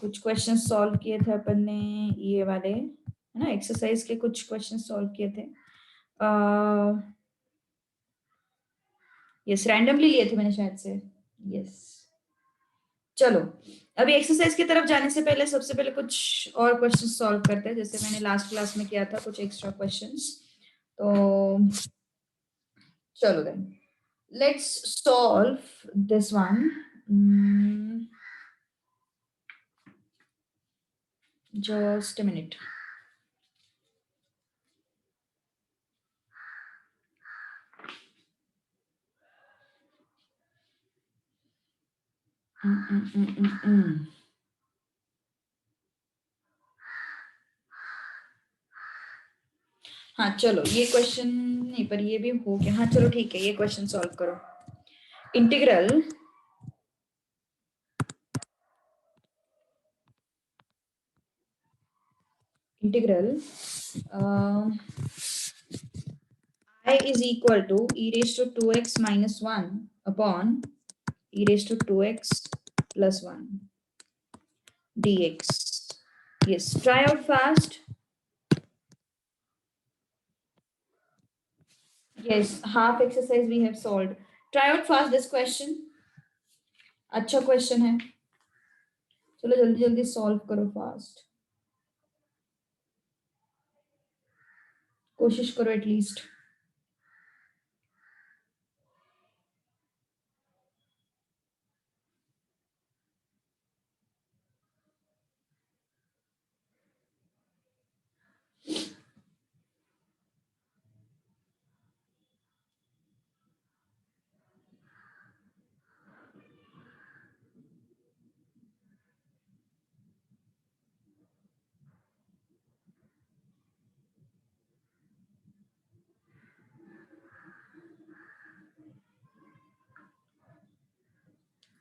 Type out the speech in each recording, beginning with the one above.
कुछ question solve किए थे अपन ने, ये वाले है ना, एक्सरसाइज के कुछ क्वेश्चन सॉल्व किए थे। यस, रैंडमली लिए थे मैंने शायद से। यस, चलो अभी एक्सरसाइज की तरफ जाने से पहले सबसे पहले कुछ और क्वेश्चन सॉल्व करते हैं, जैसे मैंने लास्ट क्लास में किया था, कुछ एक्स्ट्रा क्वेश्चंस। तो चलो then let's solve this one. Just a minute. हाँ चलो, ये क्वेश्चन नहीं, पर ये भी हो गया। हाँ चलो ठीक है, ये क्वेश्चन सॉल्व करो। Integral I is equal to e raised to 2x minus 1 upon e raised to 2x plus 1 dx. Yes, try out fast. Yes, half exercise we have solved. Try out fast this question. अच्छा question है, चलो जल्दी जल्दी solve करो, fast कोशिश करो at least.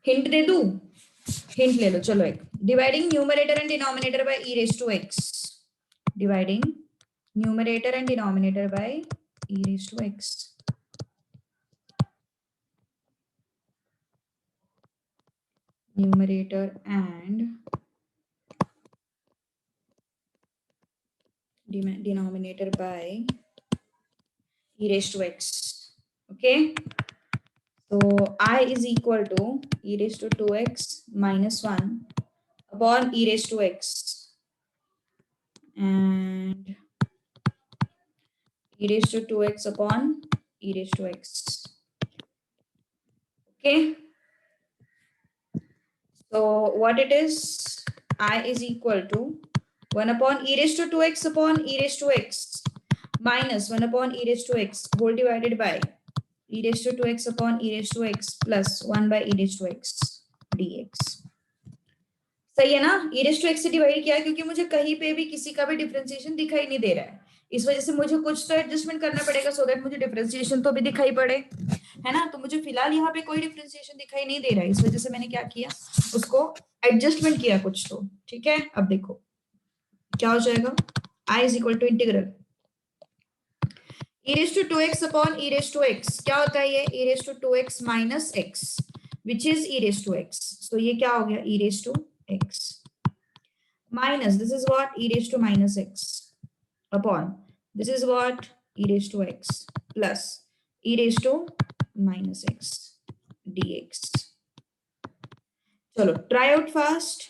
Hint दे दूं? Hint ले लो, चलो एक। Dividing numerator and denominator by e raise to x. Dividing numerator and denominator by e raise to x. Numerator and denominator by e raised to x. Okay, so I is equal to e raised to 2x minus 1 upon e raised to x and e raised to 2x upon e raised to x. Okay, so what it is, I is equal to 1 upon e raised to 2x upon e raised to x minus 1 upon e raised to x whole divided by e raised to 2x upon e raised to x plus 1 by e raised to x dx. सही है ना? e raised to x से divide किया क्योंकि मुझे कहीं पे भी किसी का भी डिफरेंशिएशन दिखाई नहीं दे रहा है, इस वजह से मुझे कुछ तो एडजस्टमेंट करना पड़ेगा सो दैट मुझे डिफरेंशिएशन तो भी दिखाई पड़े, है ना? तो मुझे फिलहाल यहाँ पे कोई डिफरेंशिएशन दिखाई नहीं दे रहा है, इस वजह से मैंने क्या किया, उसको एडजस्टमेंट किया कुछ तो। ठीक है, अब देखो क्या हो जाएगा, i is equal to integral e raised to 2x upon e raised to x, क्या होता है ये, e raised to 2x minus x which is e raised to x, so ये क्या हो गया, e raised to x minus this is what, e raised to minus x upon this is what, e raised to x plus e raised to minus x dx. चलो try out fast.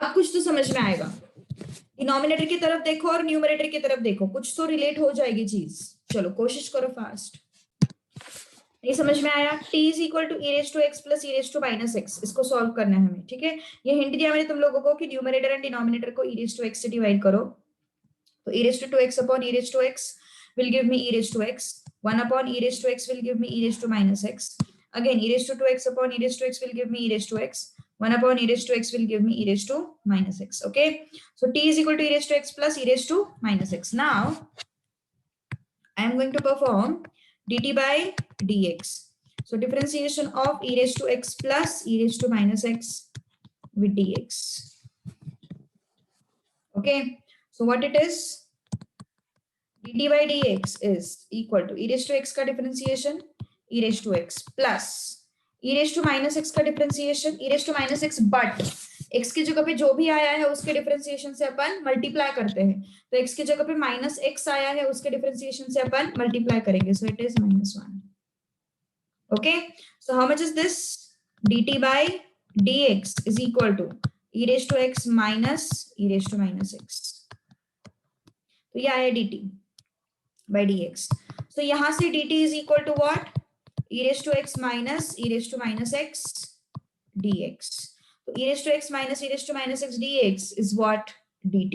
अब कुछ तो समझ में आएगा, denominator की तरफ देखो और न्यूमरेटर की तरफ देखो, कुछ तो रिलेट हो जाएगी चीज। चलो कोशिश करो फास्ट। नहीं समझ में आया, t is equal to e raise to x plus e raise to minus x, इसको सॉल्व करना है हमें। ठीक है, ये हिंट दिया मैंने तुम लोगों को कि न्यूमरेटर एंड डिनोमिनेटर को e रेज टू x से डिवाइड करो, तो e raise to 2x upon e raise to x will give me e raised to x, 1 upon e raised to x will give me e raised to minus x, again e raised to 2x upon e raised to x will give me e raised to x, 1 upon e raised to x will give me e raised to minus x. Okay, so t is equal to e raised to x plus e raised to minus x. Now I am going to perform dt by dx. So differentiation of e raised to x plus e raised to minus x with dx. Okay, so what it is, dt by dx is equal to e raised to x का differentiation e raised to x plus e raise to minus x का differentiation e raise to minus x, but x की जगह पे जो भी आया है उसके डिफरेंशिएशन से अपन मल्टीप्लाई करते हैं, तो x की जगह पे माइनस एक्स आया है उसके डिफरेंशिएशन से अपन मल्टीप्लाई करेंगे, सो it is -1. Okay, so how much is this? dt by dx is equal to e raised to x minus e raised to minus x. तो ये आया dt by dx. So यहाँ से dt is equal to what? e raised to x minus e raised to minus x dx. So e raised to x minus e raised to minus x dx is what? dt.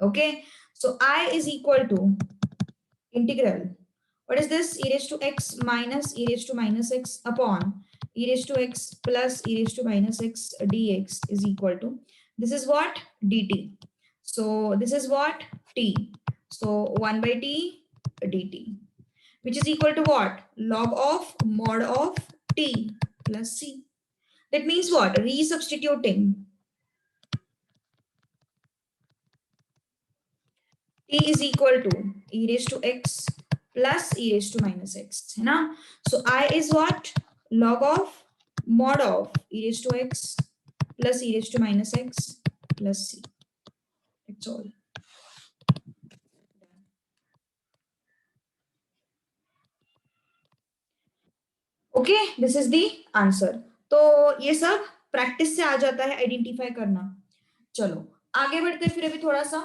Okay, so I is equal to integral. What is this? E raised to x minus e raised to minus x upon e raised to x plus e raised to minus x dx is equal to, this is what? dt. So this is what? t. So 1 by t dt, which is equal to what? Log of mod of t plus c. That means what? Resubstituting. T is equal to e raised to x plus e raised to minus x. है ना? So I is what? Log of mod of e raised to x plus e raised to minus x plus c. That's all. Okay, this is the answer. तो ये सब practice से आ जाता है identify करना. चलो आगे बढ़ते फिर. अभी थोड़ा सा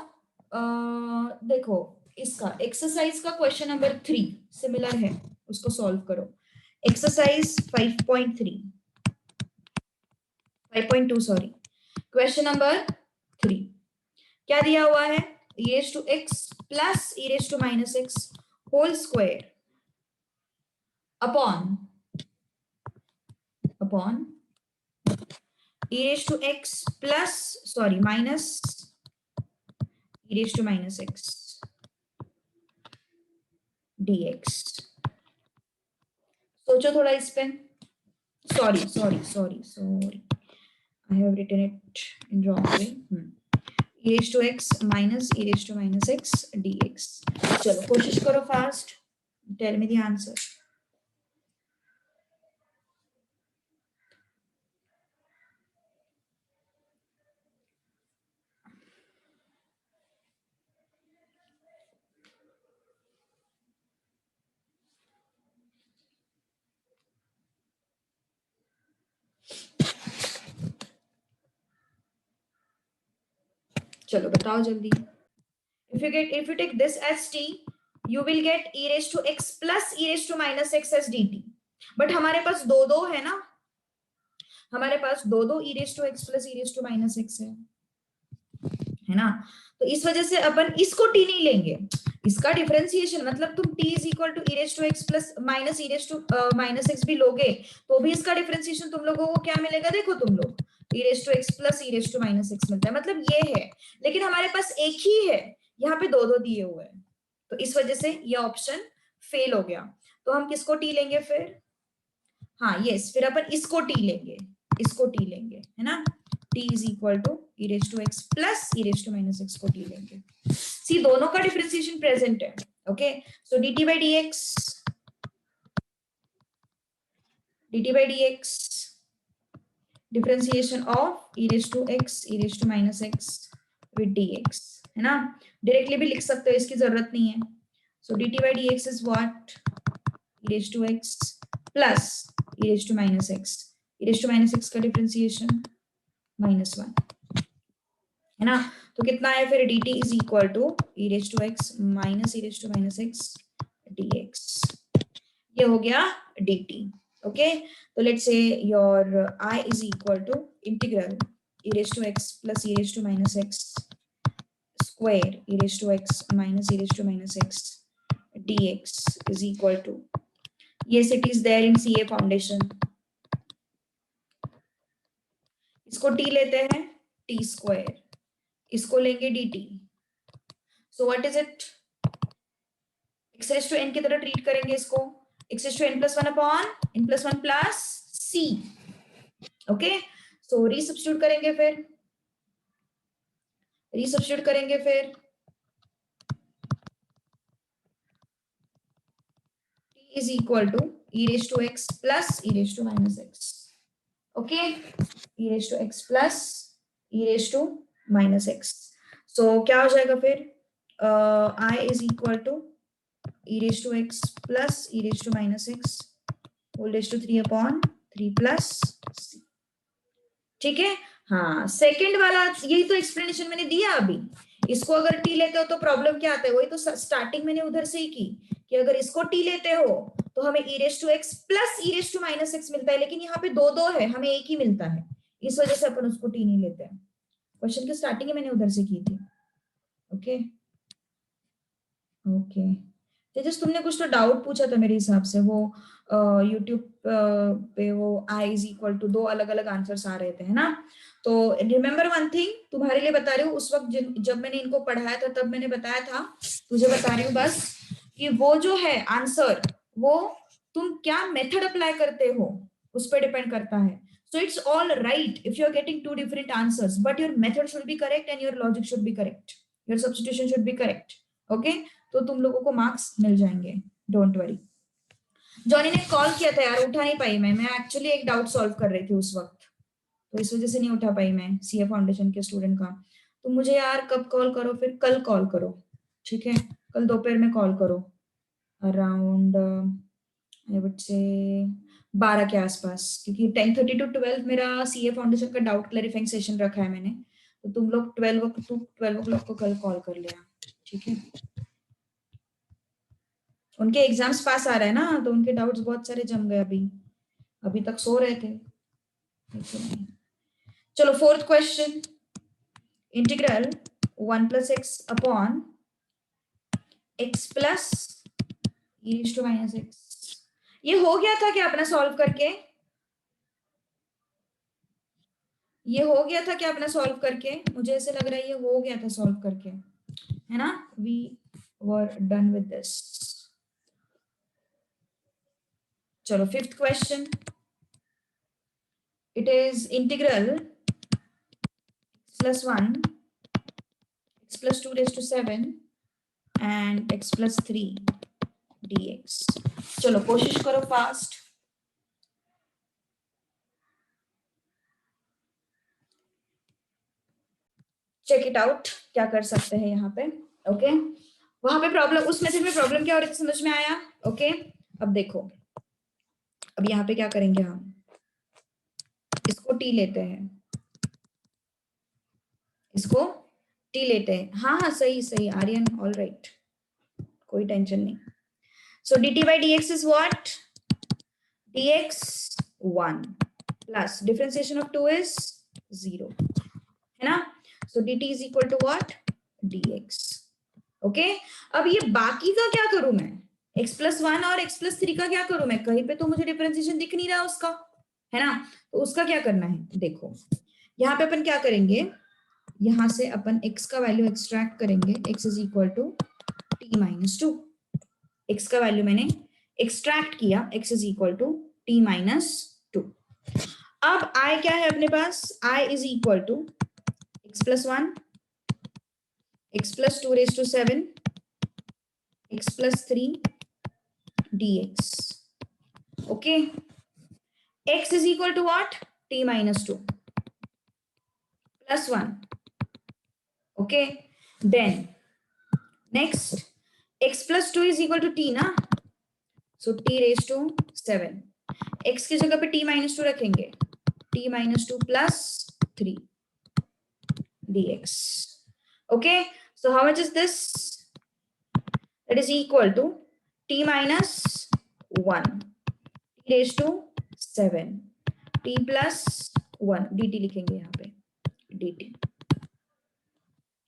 देखो, इसका एक्सरसाइज का क्वेश्चन नंबर 3 सिमिलर है, उसको सॉल्व करो. एक्सरसाइज 5.3 5.2 सॉरी, क्वेश्चन नंबर 3 क्या दिया हुआ है? e raised to x plus e raised to minus x whole square upon e raised to x plus minus e raised to minus x dx. सोचो थोड़ा इस पे. sorry I have written it in wrong way. e raised to x minus e raised to minus x dx. चलो कोशिश करो fast. tell me the answer. चलो बताओ जल्दी. if you take this as t, you will get e raised to x plus e raised to minus x as dt. But हमारे पास दो है ना, हमारे पास दो e raised to x plus e raised to minus x है ना. तो इस वजह से अपन इसको t नहीं लेंगे. इसका डिफरेंशिएशन मतलब तुम t is equal to e raised to x plus minus e raised to minus x भी लोगे तो भी इसका डिफरेंशिएशन तुम लोगों को क्या मिलेगा? देखो तुम लोग e raised to x plus e raised to minus x मिलता है, मतलब ये है. लेकिन हमारे पास एक ही है, यहाँ पे दो दिए हुए हैं, तो इस वजह से ये ऑप्शन फेल हो गया. तो हम किसको t लेंगे फिर? हाँ यस, फिर अपन इसको t लेंगे, है ना. t is equal to e raised to x plus e raised to minus x को t लेंगे. सी दोनों का डिफरेंशिएशन प्रेजेंट है. Okay, so dt by dx differentiation of e raised to x e raised to minus x with dx, है ना. Directly भी लिख सकते हो, इसकी जरूरत नहीं है. सो dt by dx is what? e raised to x plus e raised to minus x. e raised to minus x का डिफरेंशिएशन -1, है ना. तो कितना है फिर? dt is equal to e raised to x minus e raised to minus x dx. ये हो गया dt. ओके, तो let's say your I is equal to integral e raised to x plus e raised to minus x square e raised to x minus e raised to minus x dx is equal to, yes it is there in CA foundation. इसको t लेते हैं t square, इसको लेंगे dt. So what is it? x raised to n की तरह treat करेंगे इसको. x raised to n plus 1 upon n plus 1 plus c. Okay, so resubstitute करेंगे फिर t is equal to e raised to x plus e raised to minus x. Okay, e raised to x plus e raised to minus x. So क्या हो जाएगा फिर? I is equal to e raised to x plus e raised to minus x whole raised to 3 upon 3 plus c. ठीक है, हाँ second वाला यही तो एक्सप्लेनेशन मैंने दिया अभी. इसको अगर टी लेते हो तो प्रॉब्लम क्या आता है, वही तो स्टार्टिंग मैंने उधर से ही की कि अगर इसको टी लेते हो तो हमें e raise to x plus e raise to minus x मिलता है, लेकिन यहाँ पे दो दो है, हमें एक ही मिलता है, इस वजह से अपन उसको टी नहीं लेते हैं. क्वेश्चन की स्टार्टिंग मैंने उधर से की थी. ओके ओके तेजस, तुमने कुछ तो डाउट पूछा था मेरे हिसाब से, वो यूट्यूब पे वो i इज इक्वल टू दो अलग अलग आंसर्स आ रहे थे, है ना? तो रिमेम्बर वन थिंग, तुम्हारे लिए बता रही हूँ, उस वक्त जब मैंने इनको पढ़ाया था तब मैंने बताया था, तुझे बता रही हूँ बस, कि वो जो है आंसर, वो तुम क्या मेथड अप्लाई करते हो उस पर डिपेंड करता है. So it's all right if you're getting two different answers, but your method should be correct and your logic should be correct. Your substitution should be correct. Okay? तो तुम लोगों को मार्क्स मिल जाएंगे, डोंट वरी. जॉनी ने call किया था यार, उठा नहीं पाई मैं एक्चुअली एक डाउट सॉल्व कर रही थी उस वक्त, तो इस वजह से नहीं उठा पाई मैं सीए फाउंडेशन के स्टूडेंट का. तो मुझे यार कब कॉल करो, फिर कल कॉल करो, ठीक है? कल दोपहर में कॉल करो अराउंड आई वुड से 12 के आसपास, क्योंकि 10:30 to 12 मेरा सीए फाउंडेशन का डाउट क्लैरिफाइंग सेशन रखा है मैंने, तो तुम लोग 12 को कल कॉल कर लिया, ठीक है? उनके एग्जाम्स पास आ रहे हैं ना, तो उनके डाउट्स बहुत सारे जम गए, अभी तक सो रहे थे. चलो fourth question, integral 1 plus x upon x plus e raised to minus x. ये हो गया था क्या अपना सॉल्व करके? ये हो गया था क्या अपना सॉल्व करके? मुझे ऐसे लग रहा है ये हो गया था सॉल्व करके, है ना? We were done with this. चलो fifth question, it is integral x plus 1 x plus 2 raised to 7 and x plus 3 dx. चलो कोशिश करो फास्ट. चेक इट आउट, क्या कर सकते हैं यहाँ पे. ओके वहां पे प्रॉब्लम, उस मैसेज में प्रॉब्लम क्या हो रही थी समझ में आया? ओके अब देखो, अब यहाँ पे क्या करेंगे हम, इसको टी लेते हैं, इसको टी लेते हैं. हाँ हाँ सही सही आर्यन, ऑल राइट, कोई टेंशन नहीं. सो dt by dx is what? dx 1 plus differentiation of 2 is 0, है ना? So dt is equal to what? dx. Okay अब ये बाकी का क्या करूं मैं, x plus 1 और x plus 3 का क्या करूं मैं? कहीं पे तो मुझे डिफरेंशिएशन दिख नहीं रहा उसका, है ना? तो उसका क्या करना है, देखो यहाँ पे अपन क्या करेंगे, यहां से अपन x का वैल्यू एक्सट्रैक्ट करेंगे, x is equal to t minus 2. x का वैल्यू मैंने एक्सट्रैक्ट किया, x is equal to t minus 2. अब i क्या है अपने पास, i is equal to x plus 1 x plus 2 raised to 7 x plus 3 dx. okay x is equal to what? t minus 2 plus 1. okay then next x plus 2 is equal to t ना, so t raised to 7. x की जगह पे t minus 2 रखेंगे, t minus 2 plus 3 dx. okay so how much is this? That is equal to t minus 1 t raised to 7 t plus 1 dt लिखेंगे यहाँ पे, dt,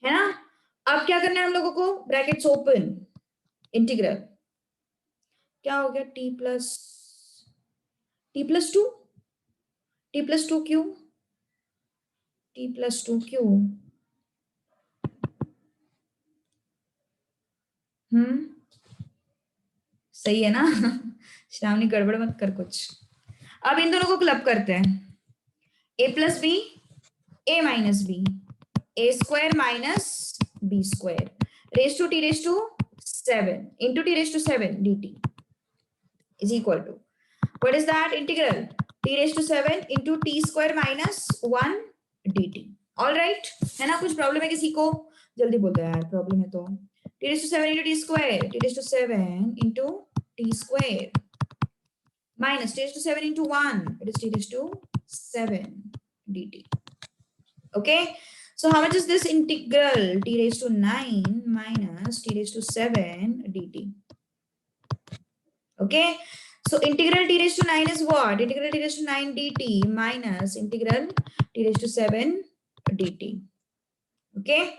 है ना? अब क्या करना है हम लोगों को, ब्रैकेट्स ओपन, इंटीग्रल क्या हो गया, t plus 2 t plus 2 क्यों, t plus 2 क्यों, सही है ना? श्रावणी गड़बड़ मत कर कुछ. अब इन दोनों को क्लब करते हैं, a plus b a minus b a square minus b square raised to t raised to 7 into t raised to 7 dt is equal to What is that? Integral t raised to 7 into t square minus 1 dt. All right, है ना? कुछ problem है किसी को? जल्दी बोल दो यार, प्रॉब्लम है तो. t raised to 7 into t square, t raised to 7 into t square minus t raised to 7 into 1, it is t raised to 7 dt. Okay, so how much is this integral? T raised to 9 minus t raised to 7 dt. Okay, so integral t raised to 9 is what? Integral t raised to 9 dt minus integral t raised to 7 dt. Okay,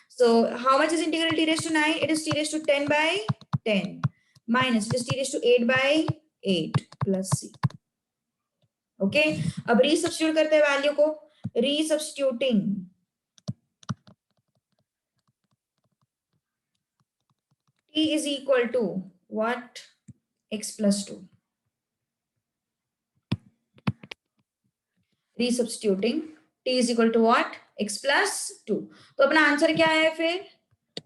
so how much is integral t raised to 9? It is t raised to 10 by 10 minus it is t raised to 8 by 8 plus c. Okay, अब resubstitute करते हैं value को. Resubstituting t is equal to what? X plus 2. Resubstituting t is equal to what? X plus 2. तो अपना answer क्या है फिर?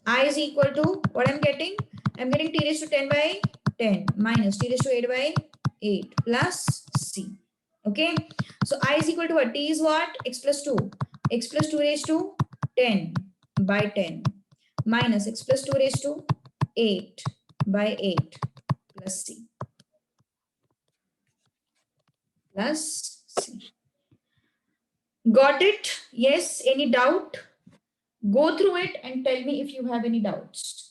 I is equal to what I'm getting? I'm getting t raised to 10 by 10 minus t raised to 8 by 8 plus c. Okay, so I is equal to what? T is what? X plus 2. X plus 2 raised to 10 by 10 minus x plus 2 raised to 8 by 8 plus c. Plus c. Got it? Yes, any doubt? Go through it and tell me if you have any doubts.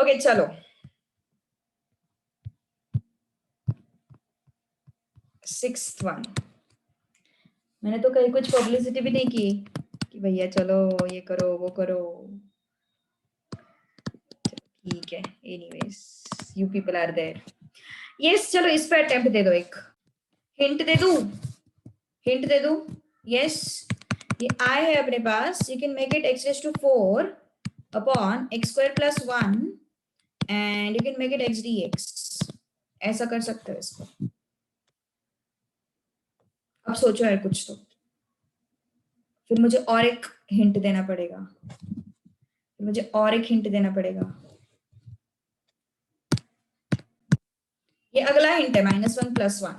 Okay, चलो. Sixth one. मैंने तो कहीं कुछ publicity भी नहीं की कि भैया चलो ये करो वो करो. ठीक है. Anyways, you people are there. Yes, चलो इस पे अटेम्प्ट दे दो एक. हिंट दे दूं? हिंट दे दूं? Yes. ये I है अपने पास. You can make it x raised to 4 upon x square plus 1 and you can make it x dx. ऐसा कर सकते हो इसको. अब सोचो यार कुछ तो. फिर मुझे और एक हिंट देना पड़ेगा. ये अगला हिंट है -1 + 1.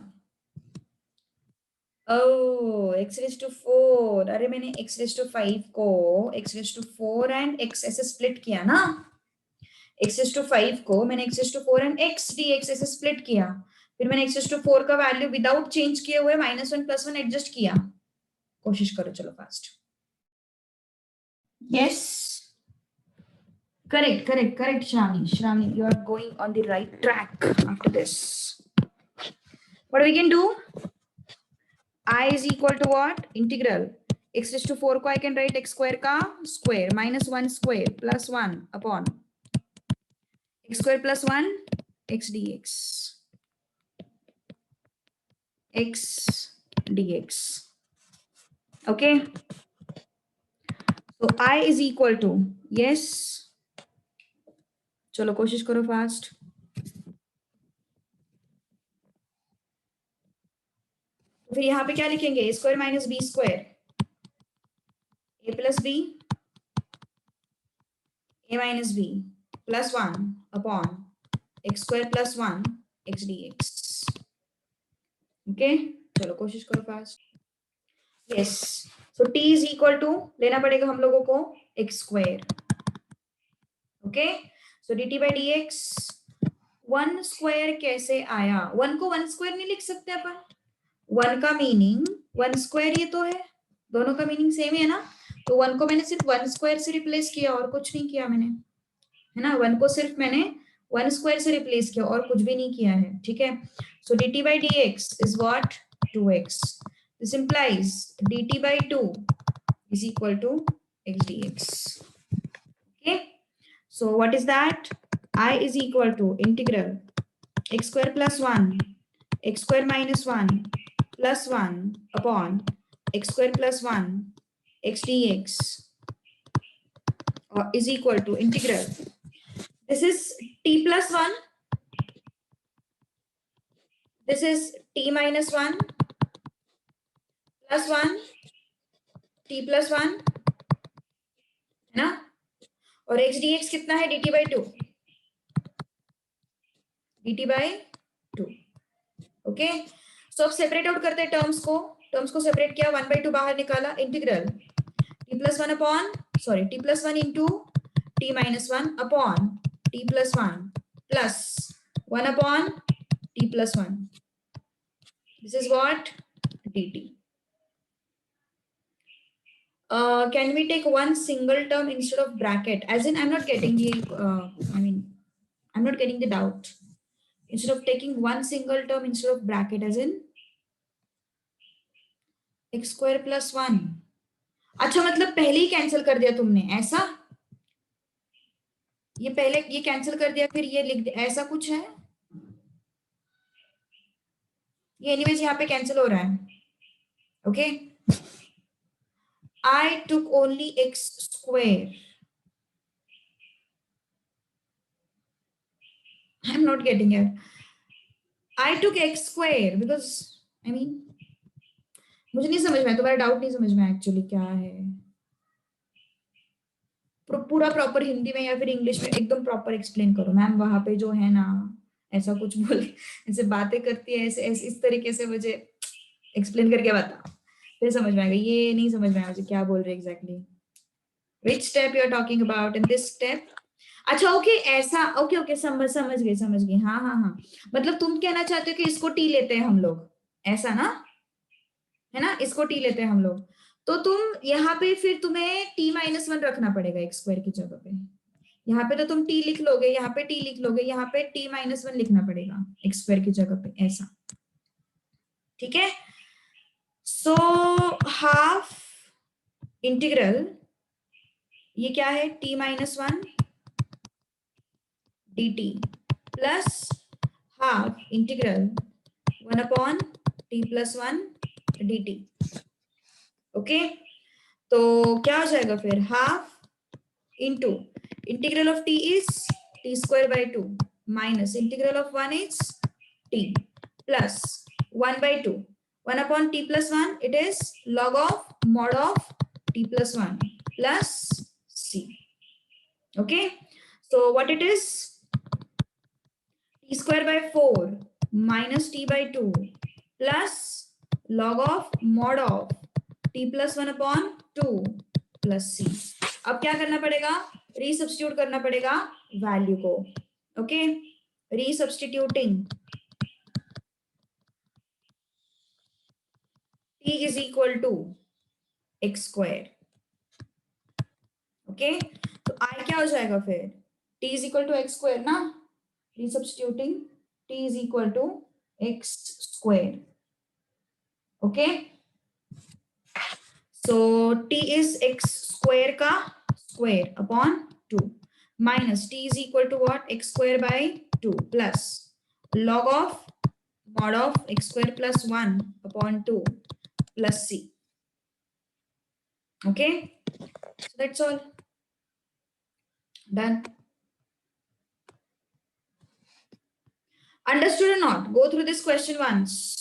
ओह, x raised to 4. अरे मैंने x raised to 5 को x raised to 4 and x ऐसे स्प्लिट किया ना. x raised to 5 को मैंने x raised to 4 and x dx ऐसे स्प्लिट किया. फिर मैंने x raised to 4 का वैल्यू विदाउट चेंज किए हुए -1 + 1 एडजस्ट किया. कोशिश करो, चलो fast. Yes. Correct, Shravani, you are going on the right track after this. What we can do? I is equal to what? Integral x raised to 4 को I can write x square का square minus 1 square plus 1 upon x square plus 1 x dx. X dx. Okay. So I is equal to, yes. चलो कोशिश करो fast. फिर यहाँ पे क्या लिखेंगे? a square minus b square, a plus b, a minus b plus 1 upon x square plus 1 x dx. Okay, चलो कोशिश करो fast. Yes, so t is equal to लेना पड़ेगा हम लोगों को x square. Okay, so dt by dx. 1 square कैसे आया? 1 को 1 square नहीं लिख सकते अपन. 1 का मीनिंग 1 स्क्वायर ये तो है. दोनों का मीनिंग सेम है ना. तो 1 को मैंने सिर्फ 1 स्क्वायर से रिप्लेस किया और कुछ नहीं किया मैंने, है ना. 1 को सिर्फ मैंने 1 स्क्वायर से रिप्लेस किया और कुछ भी नहीं किया है. ठीक है. सो dt by dx is what? 2x. This implies dt by 2 is equal to x dx. Okay. So what is that? I is equal to integral x square plus 1 x square minus 1 plus 1 upon x square plus 1 x dx is equal to integral. This is t plus 1. This is t minus 1 plus 1 t plus 1 है ना, और x dx कितना है, dt by 2, dt by 2। Okay, सो अब separate out करते हैं terms को separate किया, 1/2 बाहर निकाला, integral t plus 1 upon sorry t plus 1 into t minus 1 upon t plus 1 plus 1 upon t plus 1, this is what, dt। Can we take one single term instead of bracket? As in, I'm not getting the, I'm not getting the doubt. Instead of taking one single term instead of bracket, as in x square plus 1। अच्छा, मतलब पहले ही cancel कर दिया तुमने, ऐसा? ये पहले ये कैंसिल कर दिया, फिर ये लिख दिया, ऐसा कुछ है? ये एनीवेज यहाँ पे कैंसिल हो रहा है। Okay, I took only x square. I'm not getting it. I took x square because I mean, मुझे नहीं समझ में आया, तुम्हारा डाउट नहीं समझ में आया एक्चुअली क्या है। पूरा प्रॉपर हिंदी में या फिर इंग्लिश में एकदम प्रॉपर एक्सप्लेन करो। मैम वहां पे जो है ना, ऐसा कुछ बोल, ऐसे बातें करती है, ऐसे इस तरीके से मुझे एक्सप्लेन करके बता, फिर समझ में आएगा। ये नहीं समझ में आया मुझे क्या बोल रहे exactly. Which step you are talking about in this step? अच्छा ओके, ऐसा, ओके ओके, समझ गए। हाँ हाँ हाँ, मतलब तुम कहना चाहते हो कि इसको टी लेते हैं हम लोग, ऐसा ना, है ना, इसको टी लेते हैं हम लोग। तो तुम यहाँ पे फिर तुम्हें t माइनस 1 रखना पड़ेगा एक्स स्क्वायर की जगह पे। यहाँ पे तो तुम t लिख लोगे, यहाँ पे t लिख लोगे, यहाँ पे t माइनस 1 लिखना पड़ेगा एक्स स्क्वायर की जगह पे, ऐसा। ठीक है, सो हाफ इंटीग्रल, ये क्या है, t minus 1 dt plus half integral 1 upon t plus 1 dt। Okay, तो क्या हो जाएगा फिर, half into integral of t is t square by 2 minus integral of 1 is t plus 1 by 2, 1 upon t plus 1, it is log of mod of t plus 1 plus c। Okay, so what it is, t square by 4 minus t by 2 plus log of mod of t plus 1 upon 2 plus c। अब क्या करना पड़ेगा, resubstitute करना पड़ेगा value को। Okay, रीसब्स्टिट्यूटिंग t is equal to x square। Okay, तो i क्या हो जाएगा फिर, t is equal to x square ना, resubstituting t is equal to x square। Okay, so t is x square का square upon 2 minus t is equal to what, x square by 2 plus log of mod of x square plus 1 upon 2 plus c। Okay, so that's all done. Understood or not? Go through this question once.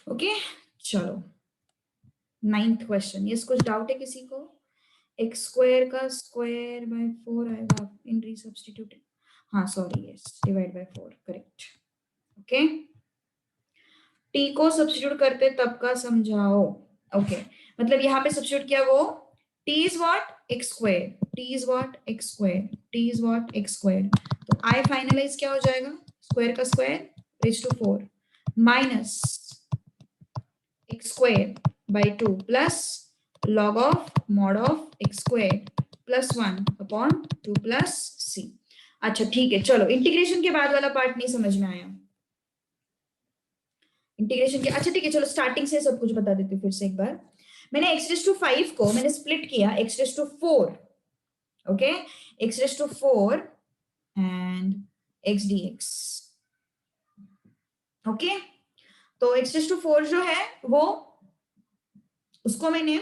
Okay, चलो 9th question. ये कुछ doubt है किसी को? X square का square by 4 आएगा इन रीसब्स्टिट्यूटिंग, हाँ sorry, yes, divide by 4, correct. Okay, T को सब्स्टिट्यूट करते तब का समझाओ। ओके, मतलब यहाँ पे सब्स्टिट्यूट किया वो, T is what, x square, t is what x square, t is what x square. तो I फाइनलाइज क्या हो जाएगा, स्क्वायर का square raise to 4 minus x square by 2 plus log of mod of x square plus 1 upon 2 plus c. अच्छा ठीक है, चलो integration के बाद वाला पार्ट नहीं समझ में आया इंटीग्रेशन के। अच्छा ठीक है, चलो स्टार्टिंग से सब कुछ बता देती हूँ फिर से एक बार। मैंने x रेज टू 5 को मैंने स्प्लिट किया x raise to 4, okay, x raise to 4 and x dx, okay. तो x रेज टू 4 जो है वो उसको मैंने,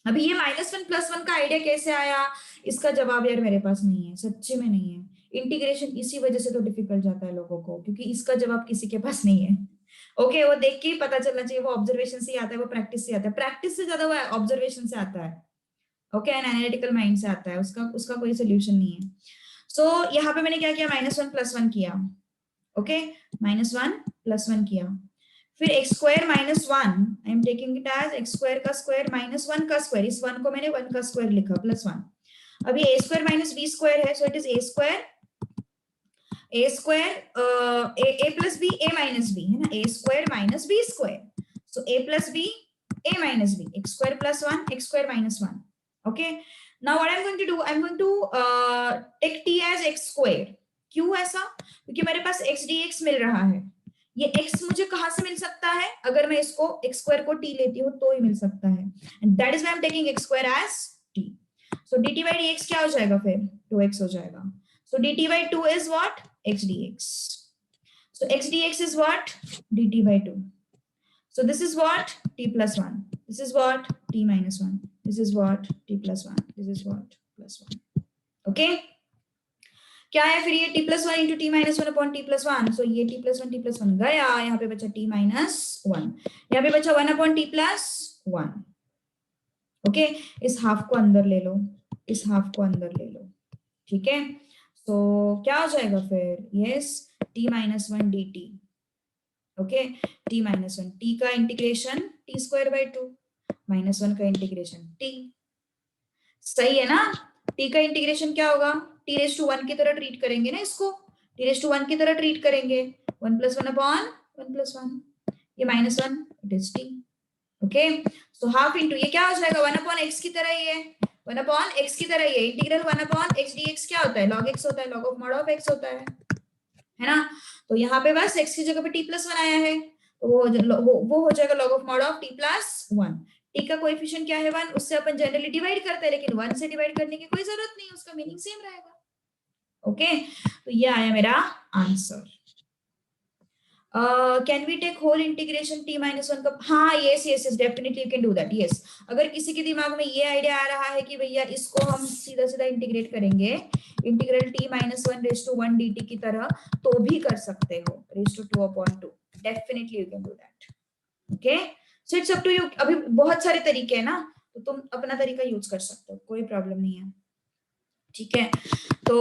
अभी ये -1 + 1 का आइडिया कैसे आया, इसका जवाब यार मेरे पास नहीं है, सच्ची में नहीं है। इंटीग्रेशन इसी वजह से तो डिफिकल्ट जाता है लोगों को, क्योंकि इसका जवाब किसी के पास नहीं है। ओके, वो देख के ही पता चलना चाहिए, वो ऑब्जर्वेशन से आता है, वो प्रैक्टिस से आता है, प्रैक्टिस से ज्यादा वो ऑब्जर्वेशन से आता है, ओके, एंड एनालिटिकल माइंड से आता है, उसका उसका कोई सोल्यूशन नहीं है। सो यहाँ पे मैंने क्या किया, -1 + 1 किया, ओके, -1 + 1 किया, फिर x square -1 I am taking it as x square का स्क्वायर -1 का स्क्वायर, इस 1 को मैंने 1 का स्क्वायर लिखा +1। अब ये a square minus b square है, so it is a square a plus b a minus b है ना, a square minus b square, so a plus b a minus b, x square +1 x square -1, okay. Now what I am going to do, I am going to take t as x square. क्यों ऐसा, क्योंकि मेरे पास x dx मिल रहा है, ये x मुझे कहां से मिल सकता है, अगर मैं इसको x स्क्वायर को t लेती हूँ तो ही मिल सकता है, and that is why I am taking x square as t। सो dt by dx क्या हो जाएगा, फिर 2x हो जाएगा, सो dt by 2 is what, x dx, so x dx is what, dt by 2, so this is what, t plus 1, this is what, t minus 1, this is what, t plus 1, this is what, plus 1, okay। क्या है फिर ये t + 1 × t - 1 upon t + 1, सो ये t + 1 गया, यहाँ पे बचा t - 1, यहाँ पे बचा 1 अपॉन t + 1, ओके। इस हाफ को अंदर ले लो, इस हाफ को अंदर ले लो, ठीक है। सो क्या हो जाएगा फिर, yes, t - 1 dt, okay, t - 1, t का इंटीग्रेशन t² / 2 -1 का इंटीग्रेशन t, सही है ना। t का इंटीग्रेशन क्या होगा, t⁻1 की तरह ट्रीट करेंगे ना, इसको t⁻1 की तरह ट्रीट करेंगे, 1 + 1 अपॉन 1 + 1, ये -1 it is t, okay. So half into ये क्या हो जाएगा, 1 अपॉन x की तरह ही है, 1 अपॉन x की तरह ही है, इंटीग्रल 1 अपॉन x dx क्या होता है, log x होता है, log of mod of x होता है ना। तो यहाँ पे बस x की जगह पे t + 1 आया है, तो वो हो जाएगा log of mod of t + 1, t का कोएफिशिएंट क्या है 1, उससे अपन जनरली डिवाइड करते हैं, लेकिन 1 से डिवाइड करने की कोई जरूरत नहीं, उसका मीनिंग सेम रहेगा, ओके। तो ये आया मेरा answer. Can we take whole integration t - 1 का, हाँ yes yes yes, definitely you can do that, yes. अगर किसी के दिमाग में ये आइडिया आ रहा है कि भैया इसको हम सीधा सीधा इंटीग्रेट करेंगे, इंटीग्रल t - 1 dt की तरह, तो भी कर सकते हो, (2/2), definitely you can do that, okay. So it's up to you, अभी बहुत सारे तरीके हैं ना, तो तुम अपना तरीका यूज कर सकते हो, कोई प्रॉब्लम नहीं है, ठीक है। तो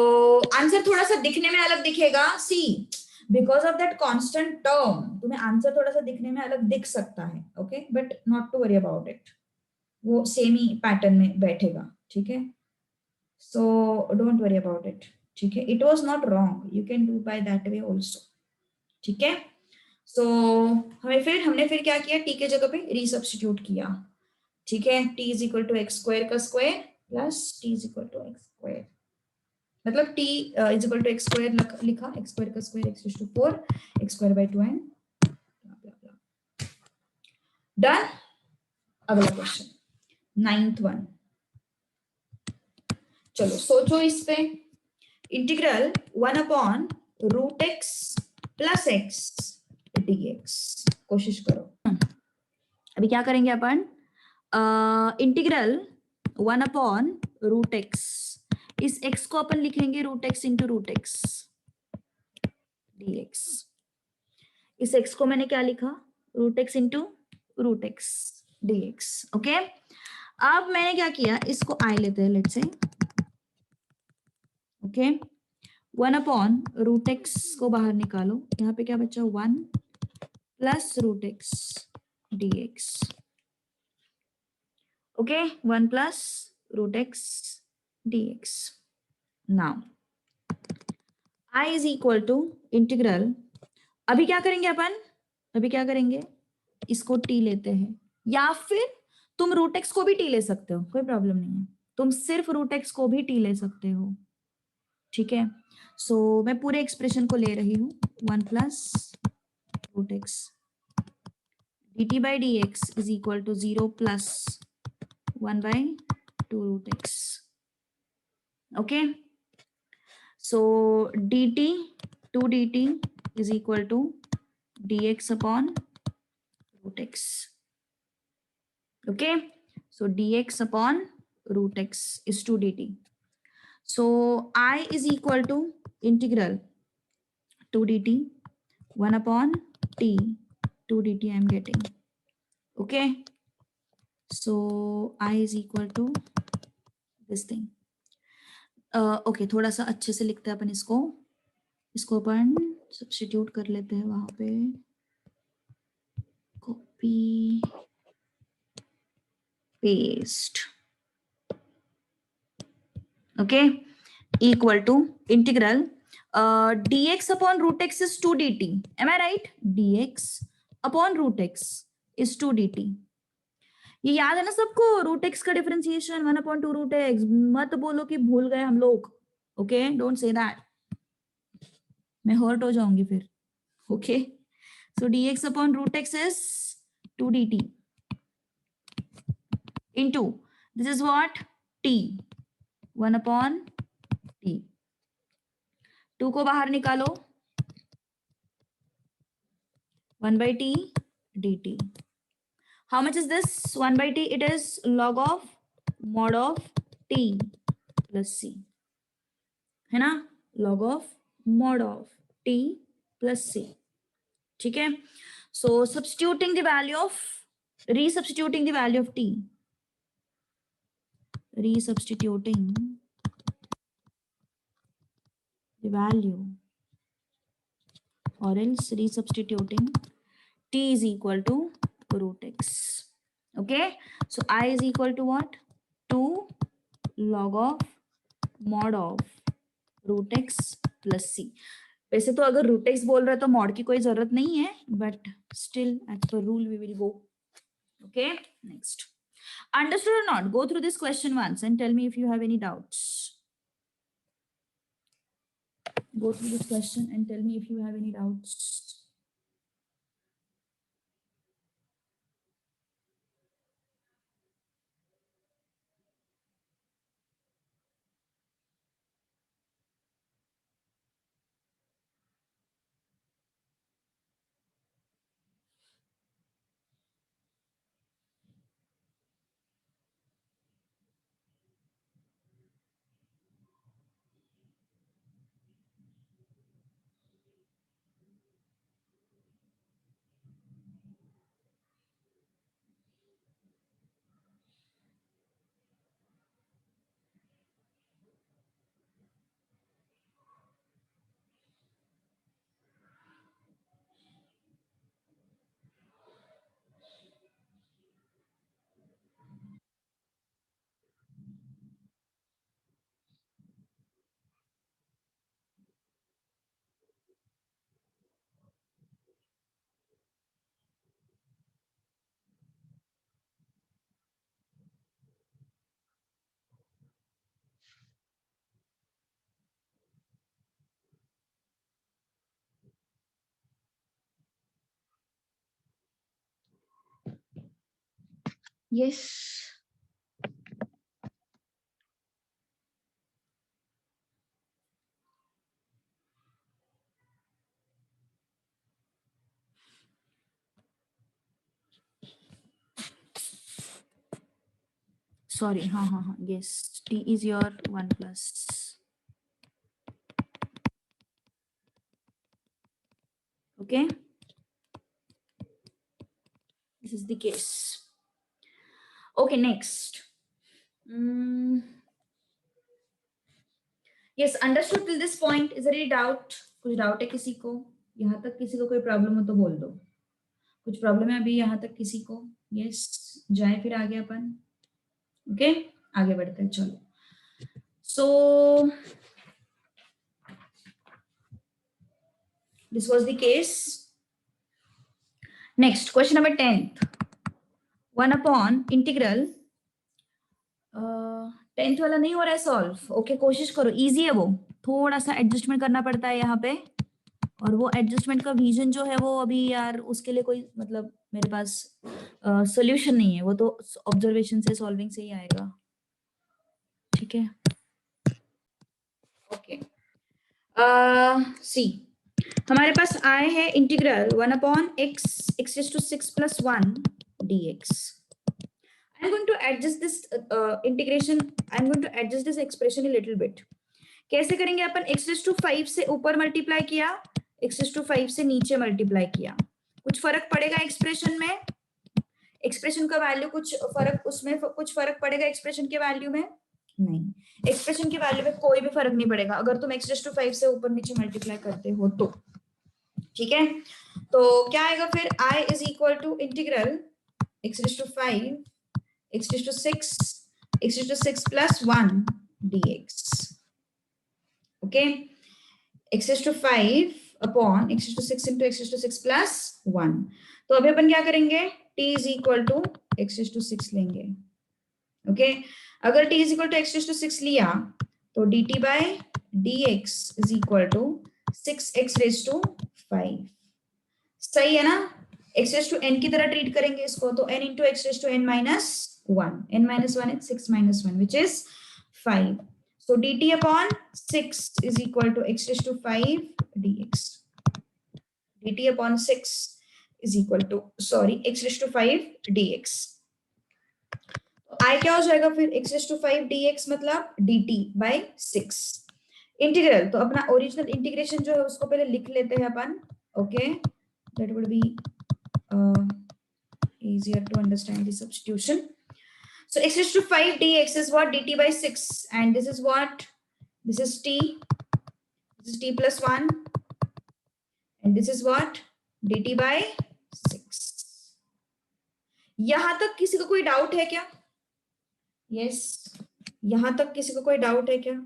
आंसर थोड़ा सा दिखने में अलग दिखेगा, see because of that constant term, तुम्हें आंसर थोड़ा सा दिखने में अलग दिख सकता है, okay, but not to worry about it, वो सेम ही पैटर्न में बैठेगा, ठीक है। So don't worry about it, ठीक है, it was not wrong, you can do by that way also, ठीक है। सो हमने फिर क्या किया, t के जगह पे रीसब्स्टिट्यूट किया, ठीक है, t = x² का स्क्वायर प्लस t = x², मतलब t = x² लिखा, x² का square x⁴, x² / 2 and done. अगला क्वेश्चन 9th वन, चलो सोचो इस पे, integral 1 upon √x + x dx, कोशिश करो। अभी क्या करेंगे अपन, इंटीग्रल 1 अपॉन √x, इस x को अपन लिखेंगे √x × √x dx, इस x को मैंने क्या लिखा, √x × √x dx, ओके। अब मैंने क्या किया, इसको I लेते हैं, let's say, okay, 1 upon √x को बाहर निकालो, यहाँ पे क्या बचा, 1 + √x dx, okay, 1 + root x dx. Now I is equal to integral, अभी क्या करेंगे अपन, अभी क्या करेंगे, इसको t लेते हैं, या फिर तुम रूट एक्स को भी t ले सकते हो, कोई प्रॉब्लम नहीं है, तुम सिर्फ रूट एक्स को भी t ले सकते हो, ठीक है। सो मैं पूरे एक्सप्रेशन को ले रही हूं, 1 plus root x dt by dx is equal to 0 plus 1 by 2 root x. Okay, so dt 2 dt is equal to dx upon root x. Okay, so dx upon root x is 2 dt. So I is equal to integral 2 dt 1 upon t 2 dt I am getting. Okay, so I is equal to this thing. Okay, थोड़ा सा अच्छे से लिखते हैं अपन इसको, इसको अपन substitute कर लेते हैं वहां पे, copy paste, okay, equal to integral dx upon root x is 2 dt, am I right? dx upon root x is 2 dt. ये याद है ना सबको, रूट एक्स का डिफरेंशिएशन 1/2 रूट एक्स, मत बोलो कि भूल गए हम लोग, ओके, डोंट से दैट, मैं हर्ट हो जाऊंगी फिर, okay. So dx upon root x is 2 dt into, this is what, t 1 upon t, 2 को बाहर निकालो, 1 by t dt. How much is this 1 by t? It is log of mod of t plus c, है ना, log of mod of t plus c, ठीक है। So substituting the value of, resubstituting the value of t, resubstituting the value, or else resubstituting t is equal to root x. Okay, so I is equal to what, 2 log of mod of root x plus c. वैसे तो अगर root x बोल रहा है तो mod की कोई जरूरत नहीं है, but still as per rule we will go. Okay, next, understood or not? Go through this question once and tell me if you have any doubts. Go through this question and tell me if you have any doubts. Yes. Sorry, yes, t is your 1 plus. Okay, this is the case. Okay, next. Yes, understood till this point. Is there any doubt? कुछ doubt है किसी को? यहाँ तक किसी को कोई problem हो तो बोल दो, कुछ प्रॉब्लम है अभी यहाँ तक किसी को? यस, जाए फिर आगे अपन। ओके, आगे बढ़ते हैं, चलो. So this was the case. Next, question number 10. 1 upon integral. 10th वाला नहीं हो रहा है सॉल्व. ओके, कोशिश करो, इजी है वो, थोड़ा सा एडजस्टमेंट करना पड़ता है यहाँ पे, और वो एडजस्टमेंट का रीजन जो है वो अभी यार उसके लिए कोई मतलब मेरे पास सॉल्यूशन नहीं है, वो तो ऑब्जर्वेशन से सॉल्विंग से ही आएगा. ठीक है, ओके. सी, हमारे पास आए हैं integral 1 upon x raised to 6 plus 1 dx. I'm going to adjust this integration. I'm going to adjust this expression a little bit. कैसे करेंगे अपन? x raised to 5 से ऊपर मल्टीप्लाई किया, x raised to 5 से नीचे मल्टीप्लाई किया. कुछ फर्क पड़ेगा एक्सप्रेशन में? एक्सप्रेशन का वैल्यू कुछ फर्क, उसमें कुछ फर्क पड़ेगा एक्सप्रेशन के वैल्यू में? नहीं, एक्सप्रेशन के वैल्यू में कोई भी फर्क नहीं पड़ेगा अगर तुम x raised to 5 से ऊपर नीचे मल्टीप्लाई करते हो तो. ठीक है, तो क्या आएगा फिर? I is equal to integral x raised to 5 x raised to 6 x raised to 6 plus 1 dx. okay, x raised to 5 upon x raised to 6 into x raised to 6 plus 1. तो अभी अपन क्या करेंगे? t is equal to x raised to 6 लेंगे. Okay, अगर t is equal to x raised to 6 लिया तो dt by dx is equal to 6x raised to 5. सही है ना? x raised to n की तरह ट्रीट करेंगे इसको, तो n into x raised to n minus 1. n minus 1 is 6 minus 1, which is 5. So dt upon 6 is equal to x raised to 5 dx. dt upon 6 is equal to, sorry, x raised to 5 dx. I क्या हो जाएगा फिर? x raised to 5 dx मतलब dt by 6. Integral, तो अपना original integration जो है उसको पहले लिख लेते हैं अपन. Okay, that would be easier to understand the substitution. So x raised to 5 dx is what? dt by 6, and this is what? This is t. This is t plus 1, and this is what? dt by 6. यहां तक किसी को कोई doubt है क्या? Yes, यहां तक किसी को कोई डाउट है क्या?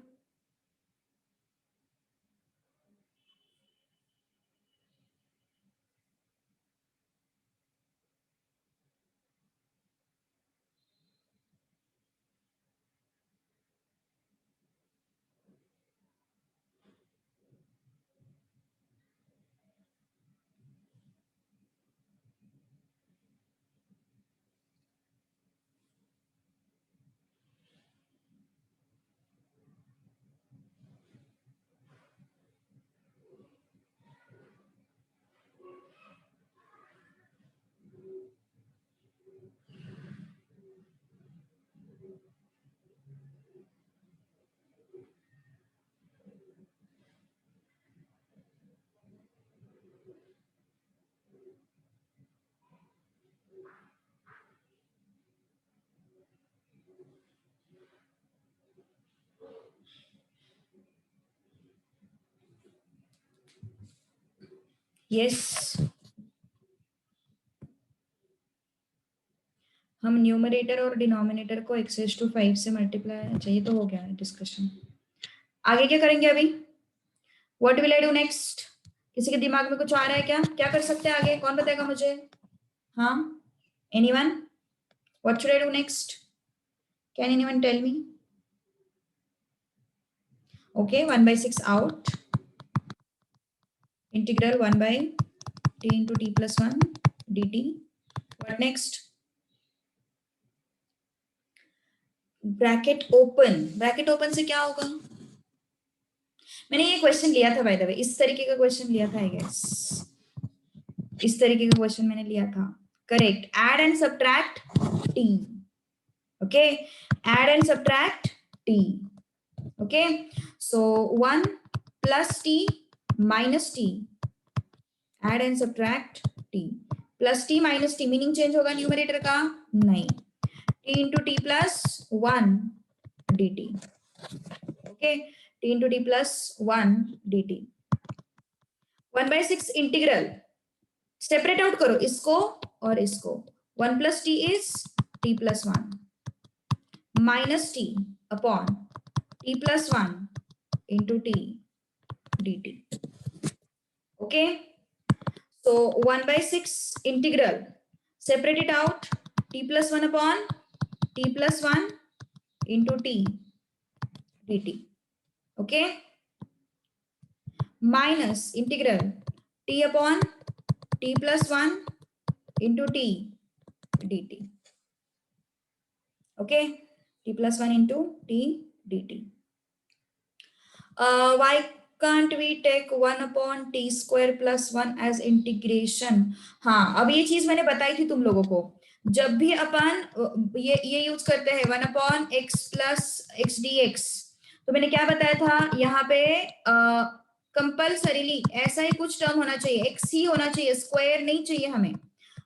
यस, हम न्यूमरेटर और डिनोमिनेटर को x raised to 5 से मल्टीप्लाई, चाहिए तो हो गया डिस्कशन. आगे क्या करेंगे अभी? What will I do next? किसी के दिमाग में कुछ आ रहा है क्या? क्या कर सकते हैं आगे? कौन बताएगा मुझे? हाँ, anyone? What should I do next? Can anyone tell me? Okay, 1 by 6 out. Integral 1 by t into t plus 1 dt. What next? Bracket open. Bracket open से क्या होगा? मैंने ये क्वेश्चन लिया था बाय द वे, इस तरीके का क्वेश्चन लिया था आई गेस. इस तरीके का क्वेश्चन मैंने लिया था. Correct. Add and subtract t. Okay, add and subtract t. Okay, so 1 plus t minus t. Add and subtract t. Plus t minus t, meaning change होगा न्यूमरेटर का? नहीं. t into t plus 1 dt. okay, t into t plus 1 dt. 1 by 6 integral, separate out करो इसको और इसको. 1 plus t is t plus 1. minus t upon t plus 1 into t dt. Okay, so 1 by 6 integral, separate it out, t plus 1 upon t plus 1 into t dt. Okay, minus integral t upon t plus 1 into t dt. Okay, t plus 1 into t dt. Why can't we take 1 upon t square plus 1 as integration? हाँ, अब ये चीज मैंने बताई थी तुम लोगों को, जब भी अपन ये यूज करते हैं 1 upon x plus x D x, तो मैंने क्या बताया था यहाँ पे कंपल्सरीली ऐसा ही कुछ टर्म होना चाहिए, एक्स ही होना चाहिए, स्क्वायर नहीं चाहिए हमें।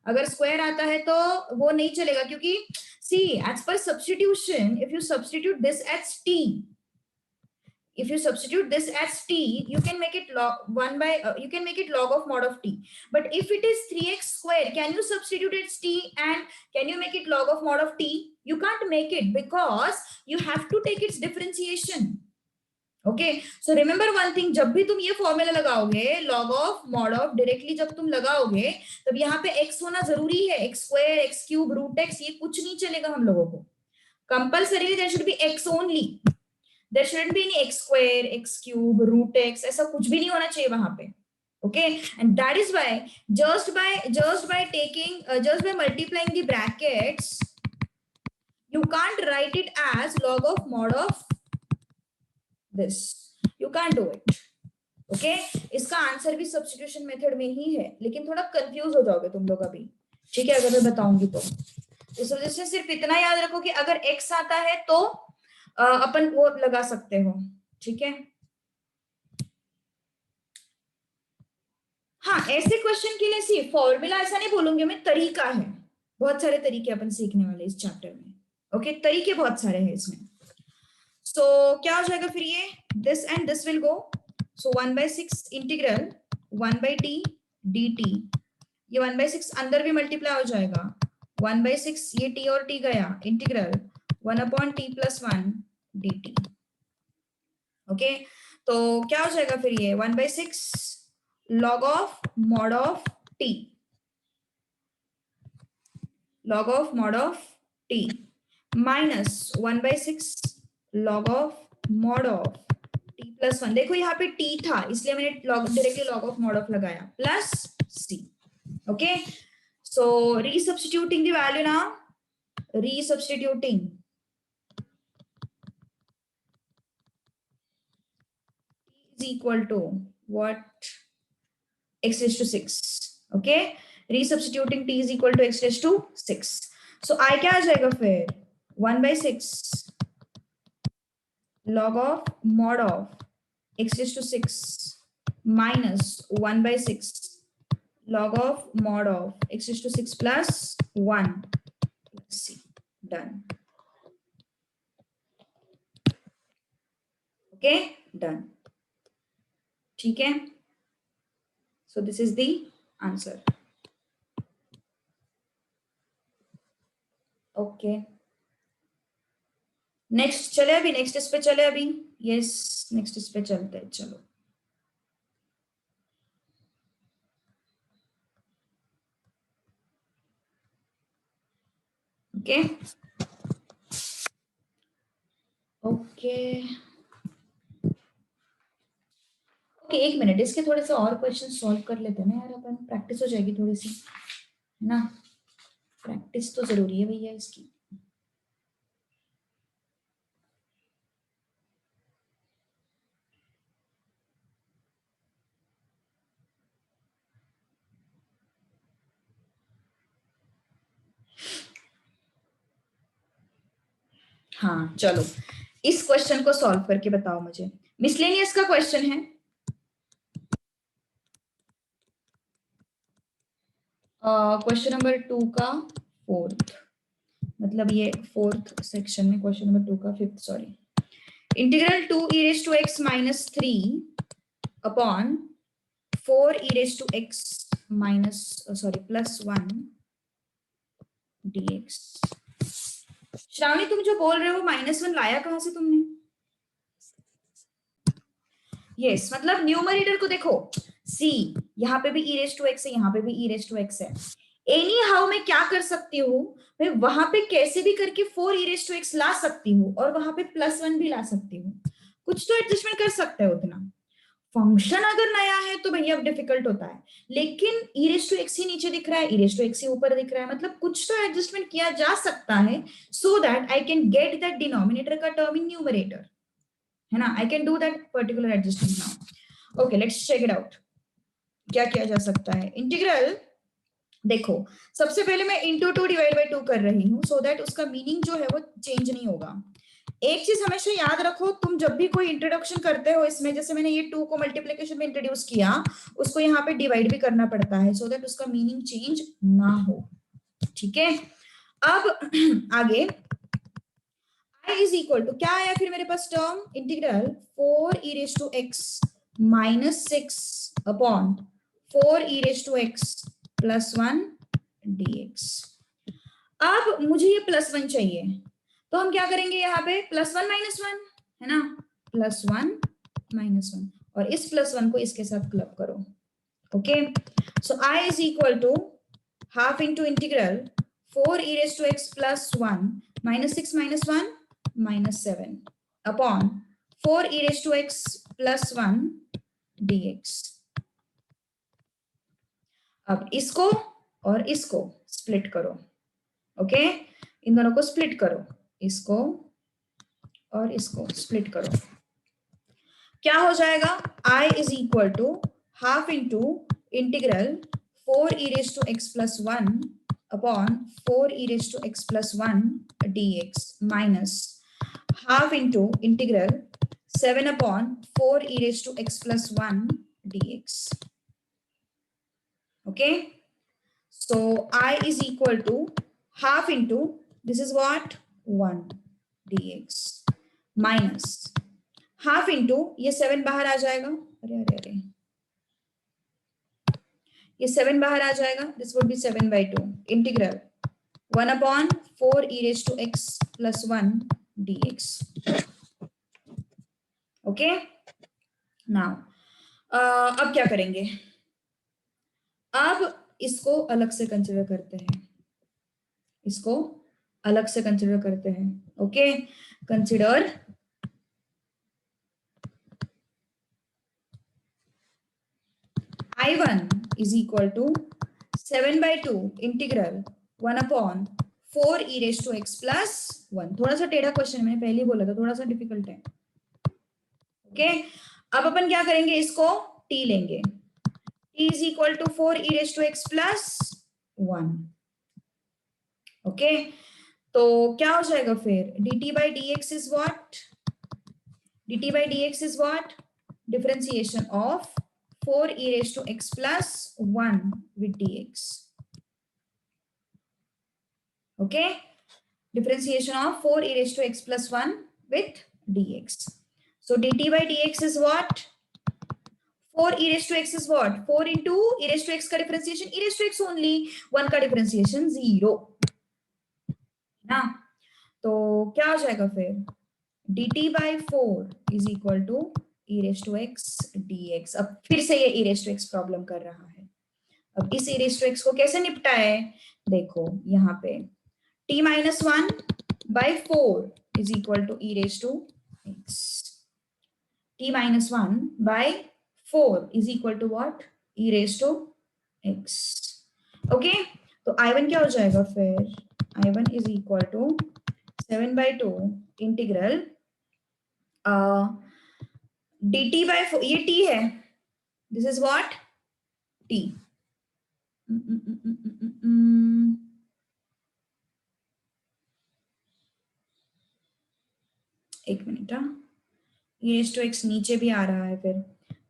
अगर स्क्वायर आता है तो वो नहीं चलेगा, क्योंकि सी एज पर substitution, if you substitute this as t, if you substitute this as t, you can make it log 1 by you can make it log of mod of t. But if it is 3x square, can you substitute it as t and can you make it log of mod of t? You can't make it because you have to take its differentiation. Okay, so remember one thing, जब भी तुम ये formula लगाओगे log of mod of, directly जब तुम लगाओगे तब यहाँ पे x होना जरूरी है, x square, x cube, root x, ये कुछ नहीं चलेगा हम लोगों को। Compulsory there should be x only, there shouldn't be any x square, x cube, root x, ऐसा कुछ भी नहीं होना चाहिए वहां पे। Okay, and that is why just by taking just by multiplying the brackets, you can't write it as log of mod of this, you can't do it. Okay, इसका answer भी सब्स्टिट्यूशन मेथड में ही है, लेकिन थोड़ा confuse हो जाओगे तुम लोग अभी, ठीक है, अगर मैं बताऊंगी तो। इस वजह से सिर्फ इतना याद रखो कि अगर x आता है तो अपन वो लगा सकते हो, ठीक है। हाँ, ऐसे क्वेश्चन के लिए सी फॉर्मूला ऐसा नहीं बोलूंगी मैं, तरीका है, बहुत सारे तरीके अपन सीखने वाले इस चैप्टर में। ओके, तरीके बहुत सारे हैं इसमें। सो क्या हो जाएगा फिर ये, this and this will go, so 1 by 6 integral 1 by t dt, ये 1 by 6 अंदर भी मल्टीप्लाई हो जाएगा, 1 by 6 ये t और t गया, integral 1 upon t plus 1 dt। Okay, तो क्या हो जाएगा फिर ये 1 by 6 log of mod of t, log of mod of t minus 1 by 6 log of mod of t plus 1, देखो यहाँ पे t था इसलिए मैंने directly log of mod of लगाया, plus c। Okay, so resubstituting the value now, resubstituting is equal to what, x raised to 6। okay, resubstituting t is equal to x raised to 6, so I क्या आ जाएगा फिर 1 by 6 log of mod of x raised to 6 minus 1 by 6 log of mod of x raised to 6 plus 1 plus c, done। okay, done, ठीक है, so this is the answer। Okay, next चले, अभी next इस पे चले, अभी yes next इस पे चलते हैं, चलो। ओके ओके ओके, एक मिनट, इसके थोड़े से और क्वेश्चन सॉल्व कर लेते हैं ना यार, अपन प्रैक्टिस हो जाएगी थोड़ी सी, है ना, प्रैक्टिस तो जरूरी है भैया इसकी। हाँ चलो, इस क्वेश्चन को सॉल्व करके बताओ मुझे, मिसलेनियस का क्वेश्चन है, क्वेश्चन नंबर 2 का 4th, मतलब ये 4th सेक्शन में क्वेश्चन नंबर 2 का 5th, sorry. Integral 2 e raised to x minus 3 upon 4 e raised to x minus plus 1 dx। Shravani तुम जो बोल रहे हो -1 लाया कहां से तुमने? यस मतलब न्यूमरेटर को देखो, सी यहाँ पे भी e रेज टू एक्स है, यहाँ पे भी e रेज टू एक्स है। एनी हाउ मैं क्या कर सकती हूँ, मैं वहां पे कैसे भी करके 4 e रेज टू एक्स ला सकती हूँ और वहां पे +1 भी ला सकती हूँ, कुछ तो एडजस्टमेंट कर सकते हो उतना। फंक्शन अगर नया है तो भैया अब डिफिकल्ट होता है, लेकिन e रेज टू एक्स ही नीचे दिख रहा है, e रेज टू एक्स ही ऊपर दिख रहा है, मतलब कुछ तो एडजस्टमेंट किया जा सकता है, so that I can get that denominator का टर्म इन न्यूमरेटर, है ना। I can do that particular adjustment now. Okay let's check it out, क्या किया जा सकता है। इंटीग्रल देखो, सबसे पहले मैं इंटू 2 डिवाइड बाई 2 कर रही हूँ, सो दैट उसका मीनिंग जो है वो चेंज नहीं होगा। एक चीज हमेशा याद रखो, तुम जब भी कोई इंट्रोडक्शन करते हो इसमें, जैसे मैंने ये 2 को मल्टीप्लिकेशन में इंट्रोड्यूस किया, उसको यहाँ पे डिवाइड भी करना पड़ता है, सो दैट उसका मीनिंग चेंज ना हो, ठीक है। अब आगे I इज इक्वल टू क्या आया फिर मेरे पास term, integral 4 e raise to x minus 6 upon 4 e raise to x plus 1 dx। अब मुझे ये +1 चाहिए, तो हम क्या करेंगे, यहाँ पे +1 -1 है ना, +1 -1, और इस +1 को इसके साथ क्लब करो। Okay so I is equal to half into integral 4 e raise to x plus 1 -6 -1 -7 upon 4 e raise to x plus 1 dx। अब इसको और इसको स्प्लिट करो, ओके इन दोनों को स्प्लिट करो, इसको और इसको स्प्लिट करो, क्या हो जाएगा, I is equal to half into integral 4 e raise to x plus 1 upon 4 e raise to x plus 1 dx minus half into integral 7 upon 4 e raise to x plus 1 dx। okay so I is equal to half into this is what 1 dx minus half into ये 7 बाहर आ जाएगा, अरे अरे अरे ये 7 बाहर आ जाएगा, this would be 7/2 integral 1 upon 4 e raise to x plus 1 dx। Okay now अब क्या करेंगे, अब इसको अलग से कंसिडर करते हैं, इसको अलग से कंसिडर करते हैं। Okay consider I1 is equal to 7/2 integral 1 upon 4 e raise to x plus 1। थोड़ा सा टेढ़ा क्वेश्चन, मैंने पहले बोला था थोड़ा सा डिफिकल्ट है। ओके अब अपन क्या करेंगे, इसको t लेंगे, t is equal to 4 e raise to x plus 1। Okay तो क्या हो जाएगा फिर, dt by dx is what, dt by dx is what, differentiation of 4 e raised to x plus 1 with dx। okay differentiation of 4 e raised to x plus 1 with dx, so dt by dx is what, 4 e raised to x is what, 4 into e raised to x का differentiation e raised to x only, 1 का differentiation 0 ना, तो क्या हो जाएगा फिर, dt by 4 is equal to e raised to x dx। अब फिर से ये e raised to x problem कर रहा है, अब इस e raised to x को कैसे निपटाए, देखो यहाँ पे t minus 1 by 4 is equal to e raised to x, t minus 1 by 4 is equal to what, e raised to x। Okay तो I1 क्या हो जाएगा फिर, I1 is equal to 7/2 integral dt by 4, ये t है, this is what t, एक minute, e raised to x नीचे भी आ रहा है, फिर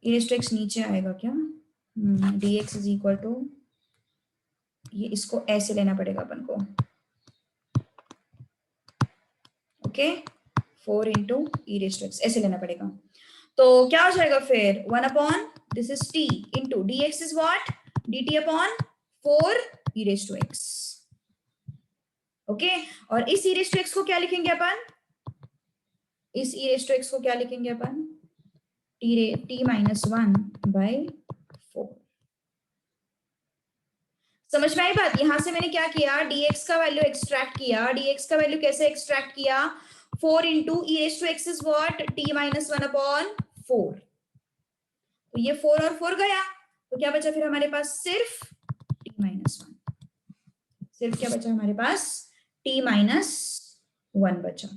e raised to x नीचे आएगा क्या, dx is equal to, ये इसको ऐसे लेना पड़ेगा अपन को, okay 4 into e raise to x ऐसे लेना पड़ेगा, तो क्या हो जाएगा फिर 1 upon this is t into dx is what, dt upon 4 e raise to x। Okay, और इस ई रेस टू एक्स को क्या लिखेंगे अपन, इस ई रेस टू एक्स को क्या लिखेंगे अपन, t minus one by four. समझ में आई बात? यहां से मैंने क्या किया, dx का वैल्यू एक्सट्रैक्ट किया। dx का वैल्यू कैसे एक्सट्रैक्ट किया, 4 into e raise to x is what, t minus one upon four. तो ये 4 और 4 गया, तो क्या बचा फिर हमारे पास, सिर्फ टी माइनस वन। सिर्फ क्या बचा हमारे पास, टी माइनस वन बचा।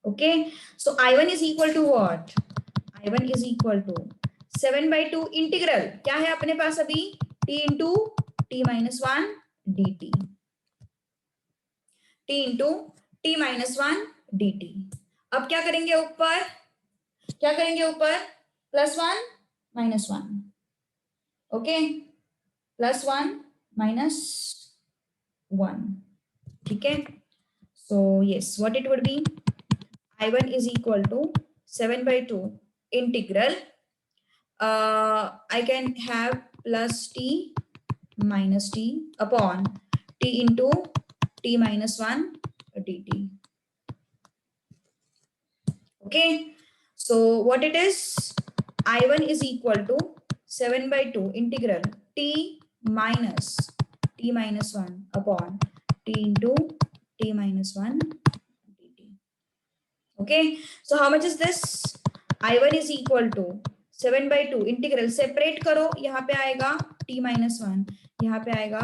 Okay, so I one is equal to what, I one is equal to 7/2 integral क्या है अपने पास अभी, t into t minus one d t, t into t minus one d t. अब क्या करेंगे ऊपर, क्या करेंगे ऊपर, plus one minus one, okay, plus one minus one, ठीक है। So yes, what it would be, I1 is equal to 7/2 integral, I can have plus t minus t upon t into t minus 1 dt. Okay, so what it is, I1 is equal to 7/2 integral t minus 1 upon t into t minus 1 dt. Okay, so how much is this, I1 is equal to 7/2 integral separate करो, यहाँ पे आएगा t minus one, यहाँ पे आएगा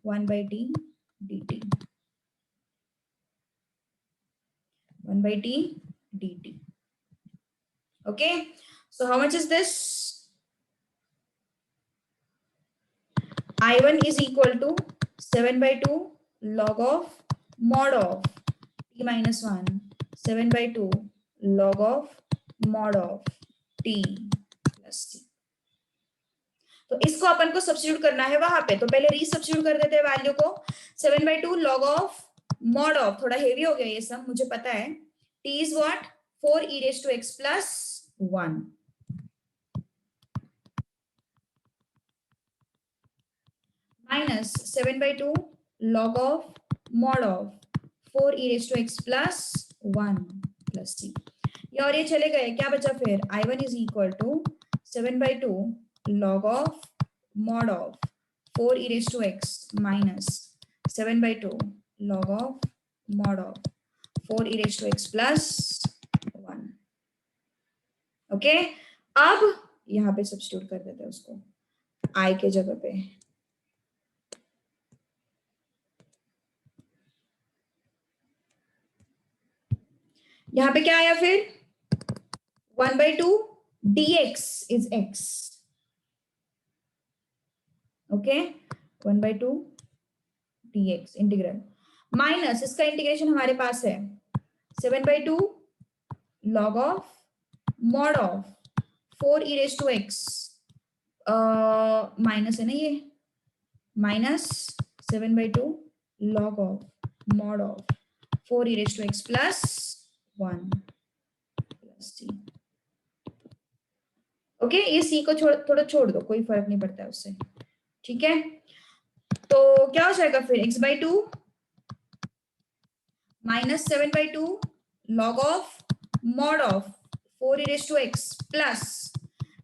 1/t dt, 1/t dt. Okay, so how much is this, I1 is equal to 7/2 log of mod of t minus 1, 7/2 log of mod of t plus c. तो इसको अपन को सब्स्टिट्यूट करना है वहां पे, तो पहले रीसब्स्टिट्यूट कर देते हैं वैल्यू को, 7/2 log ऑफ मॉड ऑफ, थोड़ा हेवी हो गया ये सब मुझे पता है, t is what 4 e raised to x plus 1 minus 7/2 log of mod of 4 e raised to x plus 1 plus c। ये और ये चले गए, क्या बचा फिर, I1 is equal to 7/2 log of mod of 4 e raised to x minus 7/2 log of mod of 4 e raised to x plus 1। Okay, अब यहाँ पे सब्स्टिट्यूट कर देते हैं उसको I के जगह पे, यहाँ पे क्या आया फिर, 1/2 dx is x, okay, 1/2 dx integral minus इसका इंटीग्रेशन हमारे पास है 7/2 log of mod of 4 e raised to x, minus है ना ये, minus 7/2 log of mod of 4 e raised to x plus 1 plus c। Okay, ये c को थोड़ा छोड़ दो, कोई फर्क नहीं पड़ता है उससे, ठीक है। तो क्या हो जाएगा फिर, x/2 minus 7/2 log of mod of 4 e raised to x plus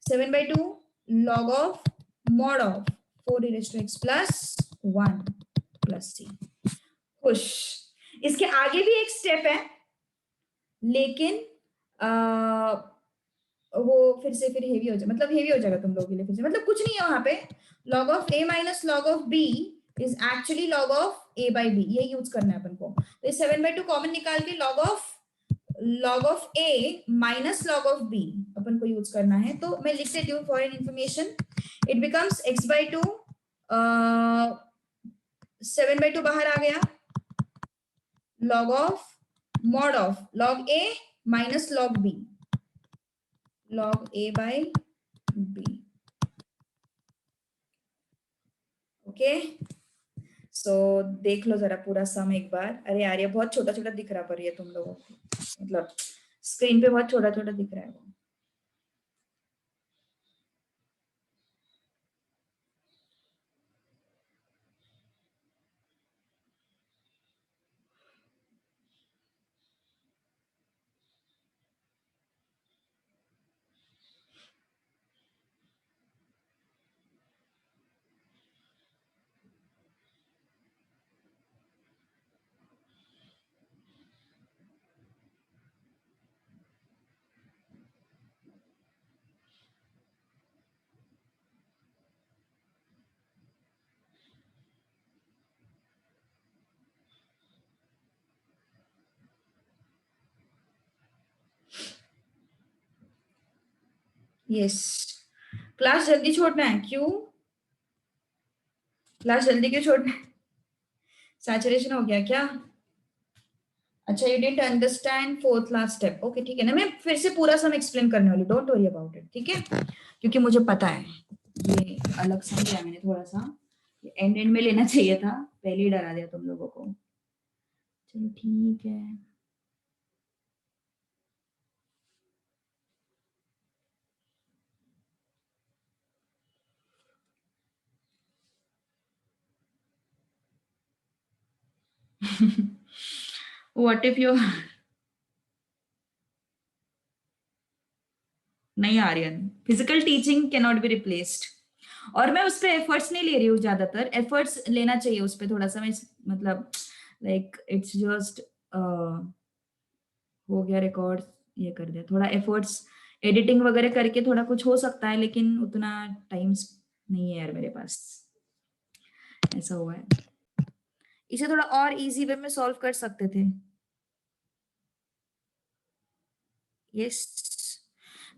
7/2 log of mod of 4 e raised to x plus 1 plus c। खुश, इसके आगे भी एक स्टेप है, लेकिन वो फिर से फिर हेवी हो जाए, मतलब हेवी हो जाएगा तुम लोगों के लिए फिर से, मतलब कुछ नहीं है वहां पे, log of a minus log of b is actually log of a by b, ये यूज करना है अपन को। तो 7/2 कॉमन निकाल के log of a minus log of b अपन को यूज करना है, तो मैं लिख देती हूँ for an information, it becomes x/2, 7/2 बाहर आ गया, log of mod of log a minus log b, log a by b। Okay, so देख लो जरा पूरा सम एक बार। अरे यार ये बहुत छोटा छोटा दिख रहा पर ये तुम लोगों को, मतलब स्क्रीन पे बहुत छोटा छोटा दिख रहा है वो। यस, क्लास जल्दी छोड़ना है क्यों? क्लास जल्दी क्यों छोड़ना है? सैचुरेशन हो गया क्या? अच्छा, you didn't understand fourth last step. Okay ठीक है ना, मैं फिर से पूरा सम एक्सप्लेन करने वाली, डोंट वरी अबाउट इट, ठीक है? क्योंकि मुझे पता है ये अलग सम लिया मैंने थोड़ा सा, एंड एंड में लेना चाहिए था, पहले ही डरा दिया तुम लोगों को। चलो ठीक है। व्हाट इफ यू नहीं आर्यन, physical teaching can not be replaced. और मैं उस पर एफर्ट्स नहीं ले रही हूँ, ज्यादातर एफर्ट्स लेना चाहिए उस पर थोड़ा सा, मैं मतलब लाइक इट्स जस्ट हो गया रिकॉर्ड, ये कर दिया, थोड़ा एफर्ट्स एडिटिंग वगैरह करके थोड़ा कुछ हो सकता है, लेकिन उतना टाइम नहीं है यार मेरे पास, ऐसा हुआ है। इसे थोड़ा और इजी वे में सॉल्व कर सकते थे। यस,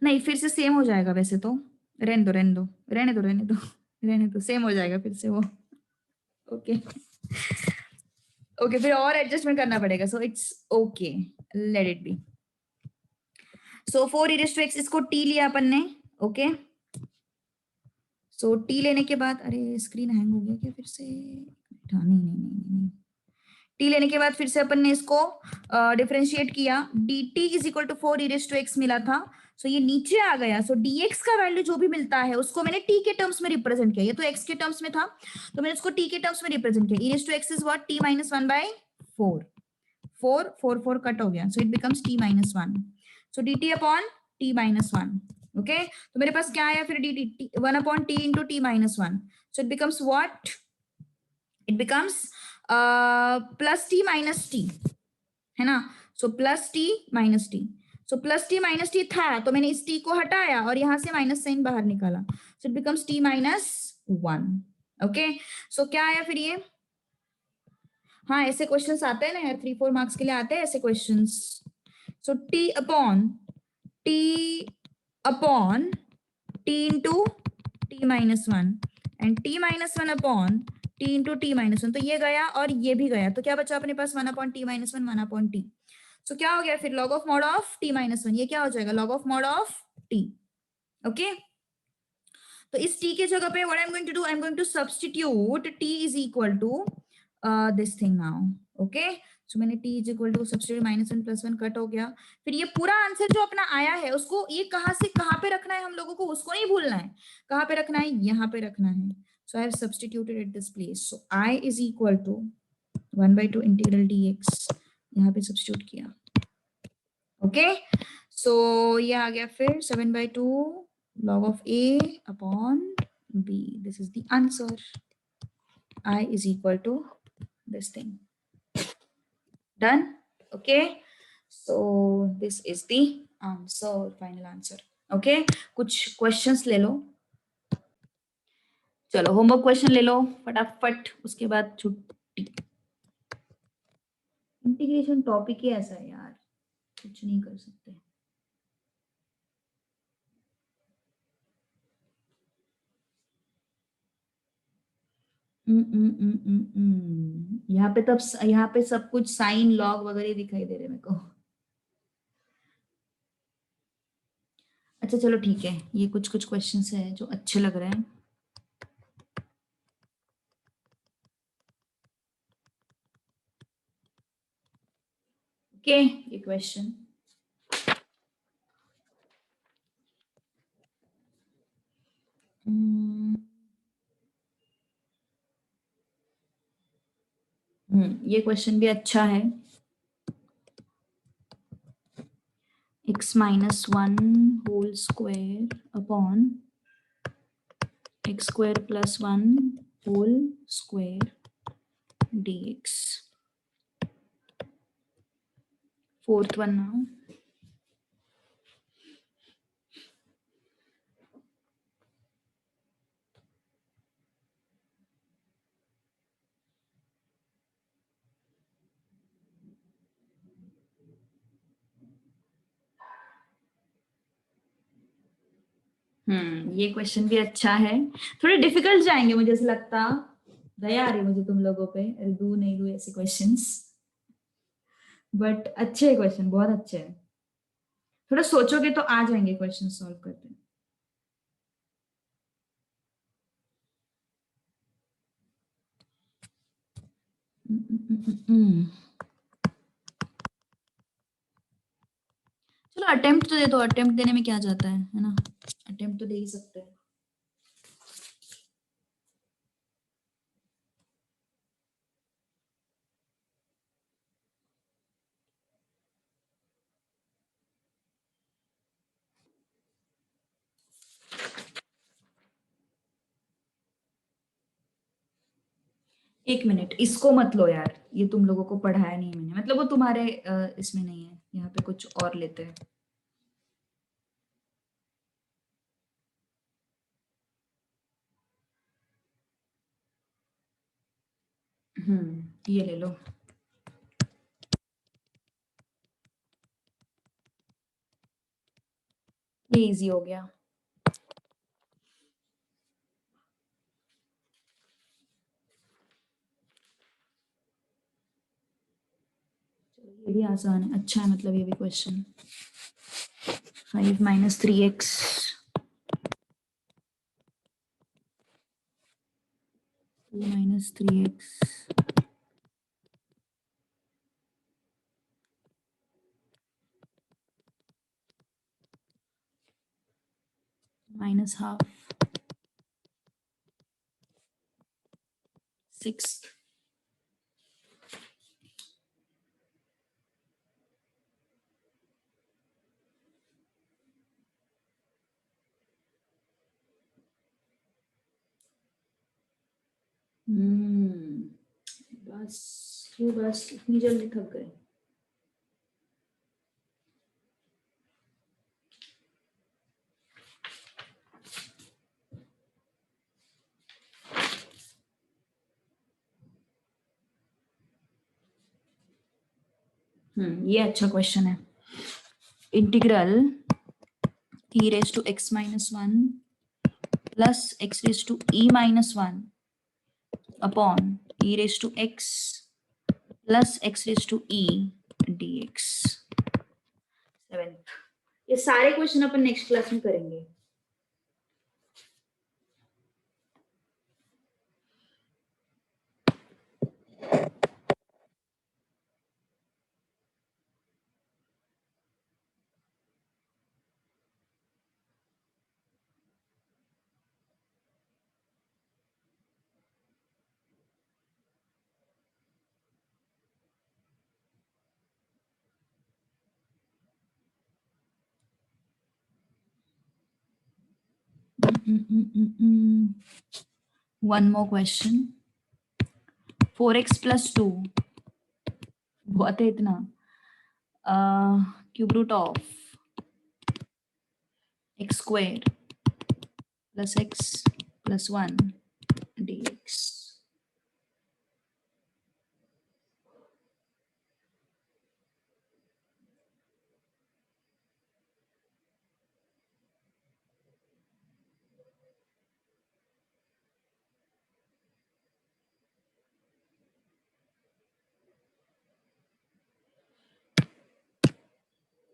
नहीं फिर से सेम हो जाएगा वैसे तो, रहने दो रहने दो रहने दो रहने दो रहने दो, सेम हो जाएगा फिर से वो। ओके ओके, फिर और एडजस्टमेंट करना पड़ेगा, so it's okay, let it be. So 4e⁻x इसको t लिया अपन ने, ओके। सो t लेने के बाद, अरे स्क्रीन हैंग हो गया क्या फिर से? हाँ, नहीं नहीं नहीं नहीं, t लेने के बाद फिर से अपन ने इसको डिफरेंशिएट किया, dt is equal to 4e⁻x मिला था, सो ये नीचे आ गया, सो dx का वैल्यू जो भी मिलता है उसको मैंने t के टर्म्स में रिप्रेजेंट किया, ये तो x के टर्म्स में था तो मैंने उसको t के टर्म्स में रिप्रेजेंट किया, e⁻x is what, t - 1/4, 4 cut हो गया, सो it becomes t - 1, so dt upon t - 1, okay. तो मेरे पास क्या आया फिर, dt 1 upon t into t - 1, so it becomes what, it becomes plus t minus T, है ना? So plus T minus T, so plus T minus T था तो मैंने इस टी को हटाया और यहां से माइनस साइन बाहर निकाला, so it becomes t - 1, okay. So क्या आया फिर ये, हाँ ऐसे क्वेश्चंस आते हैं ना यार, 3-4 मार्क्स के लिए आते हैं ऐसे questions. So t upon t into t - 1 and t - 1 upon t into t - 1, तो ये गया और ये भी गया, तो क्या बचा अपने पास, 1 upon t - 1, 1 upon t, so क्या हो गया फिर, log of mod of t - 1, ये क्या हो जाएगा, log of mod of t, okay. तो इस t के जगह पे what I am going to do, I am going to substitute t is equal to this thing now, okay. So मैंने t is equal to substitute -1 + 1 cut हो गया, फिर ये पूरा आंसर जो अपना आया है उसको ये कहां से कहां पे रखना है हम लोगों को, उसको नहीं भूलना है, कहां पे रखना है, यहाँ पे रखना है, so I have substituted at this place, so i is equal to 1/2 integral dx, यहाँ पे सब्स्टिट्यूट किया, ओके। सो ये आ गया फिर 7/2 log of a upon b, this is the answer, I is equal to this thing, done, okay. So this is the answer, final answer, okay। कुछ questions ले लो, चलो होमवर्क क्वेश्चन ले लो फटाफट, उसके बाद छुट्टी। इंटीग्रेशन टॉपिक ही ऐसा है यार, कुछ नहीं कर सकते। यहाँ पे तब यहाँ पे सब कुछ साइन लॉग वगैरह दिखाई दे रहे मेरे को। अच्छा चलो ठीक है, ये कुछ कुछ क्वेश्चंस है जो अच्छे लग रहे हैं, ओके। ये क्वेश्चन ये क्वेश्चन भी अच्छा है, x - 1 whole square upon x square + 1 whole square dx, fourth one now, ये क्वेश्चन भी अच्छा है। थोड़े डिफिकल्ट जाएंगे मुझे ऐसा लगता। दया आ रही मुझे तुम लोगों पे, अरे दू नहीं दू ऐसे क्वेश्चंस। बट अच्छे क्वेश्चन, बहुत अच्छे हैं। थोड़ा सोचोगे तो आ जाएंगे क्वेश्चन सॉल्व करते। चलो अटेम्प्ट तो दे दो, अटेम्प्ट देने में क्या जाता है ना। अटेम्प्ट तो दे ही सकते हैं। एक मिनट, इसको मत लो यार, ये तुम लोगों को पढ़ाया नहीं मैंने, मतलब वो तुम्हारे इसमें नहीं है, यहाँ पे कुछ और लेते हैं। ये ले लो। ये इजी हो गया। ये भी आसान है, अच्छा है, मतलब ये भी क्वेश्चन। 5 - 3x -3x -½ 6। बस क्यों, बस इतनी जल्दी थक गए। ये अच्छा क्वेश्चन है। Integral e⁻x−1 plus x⁻e−1 upon e⁻x plus x⁻e dx। 7th। ये सारे क्वेश्चन अपन नेक्स्ट क्लास में करेंगे। One more question. 4x + 2 बहुत है इतना। Cube root of x² + x + 1 dx।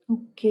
Okay.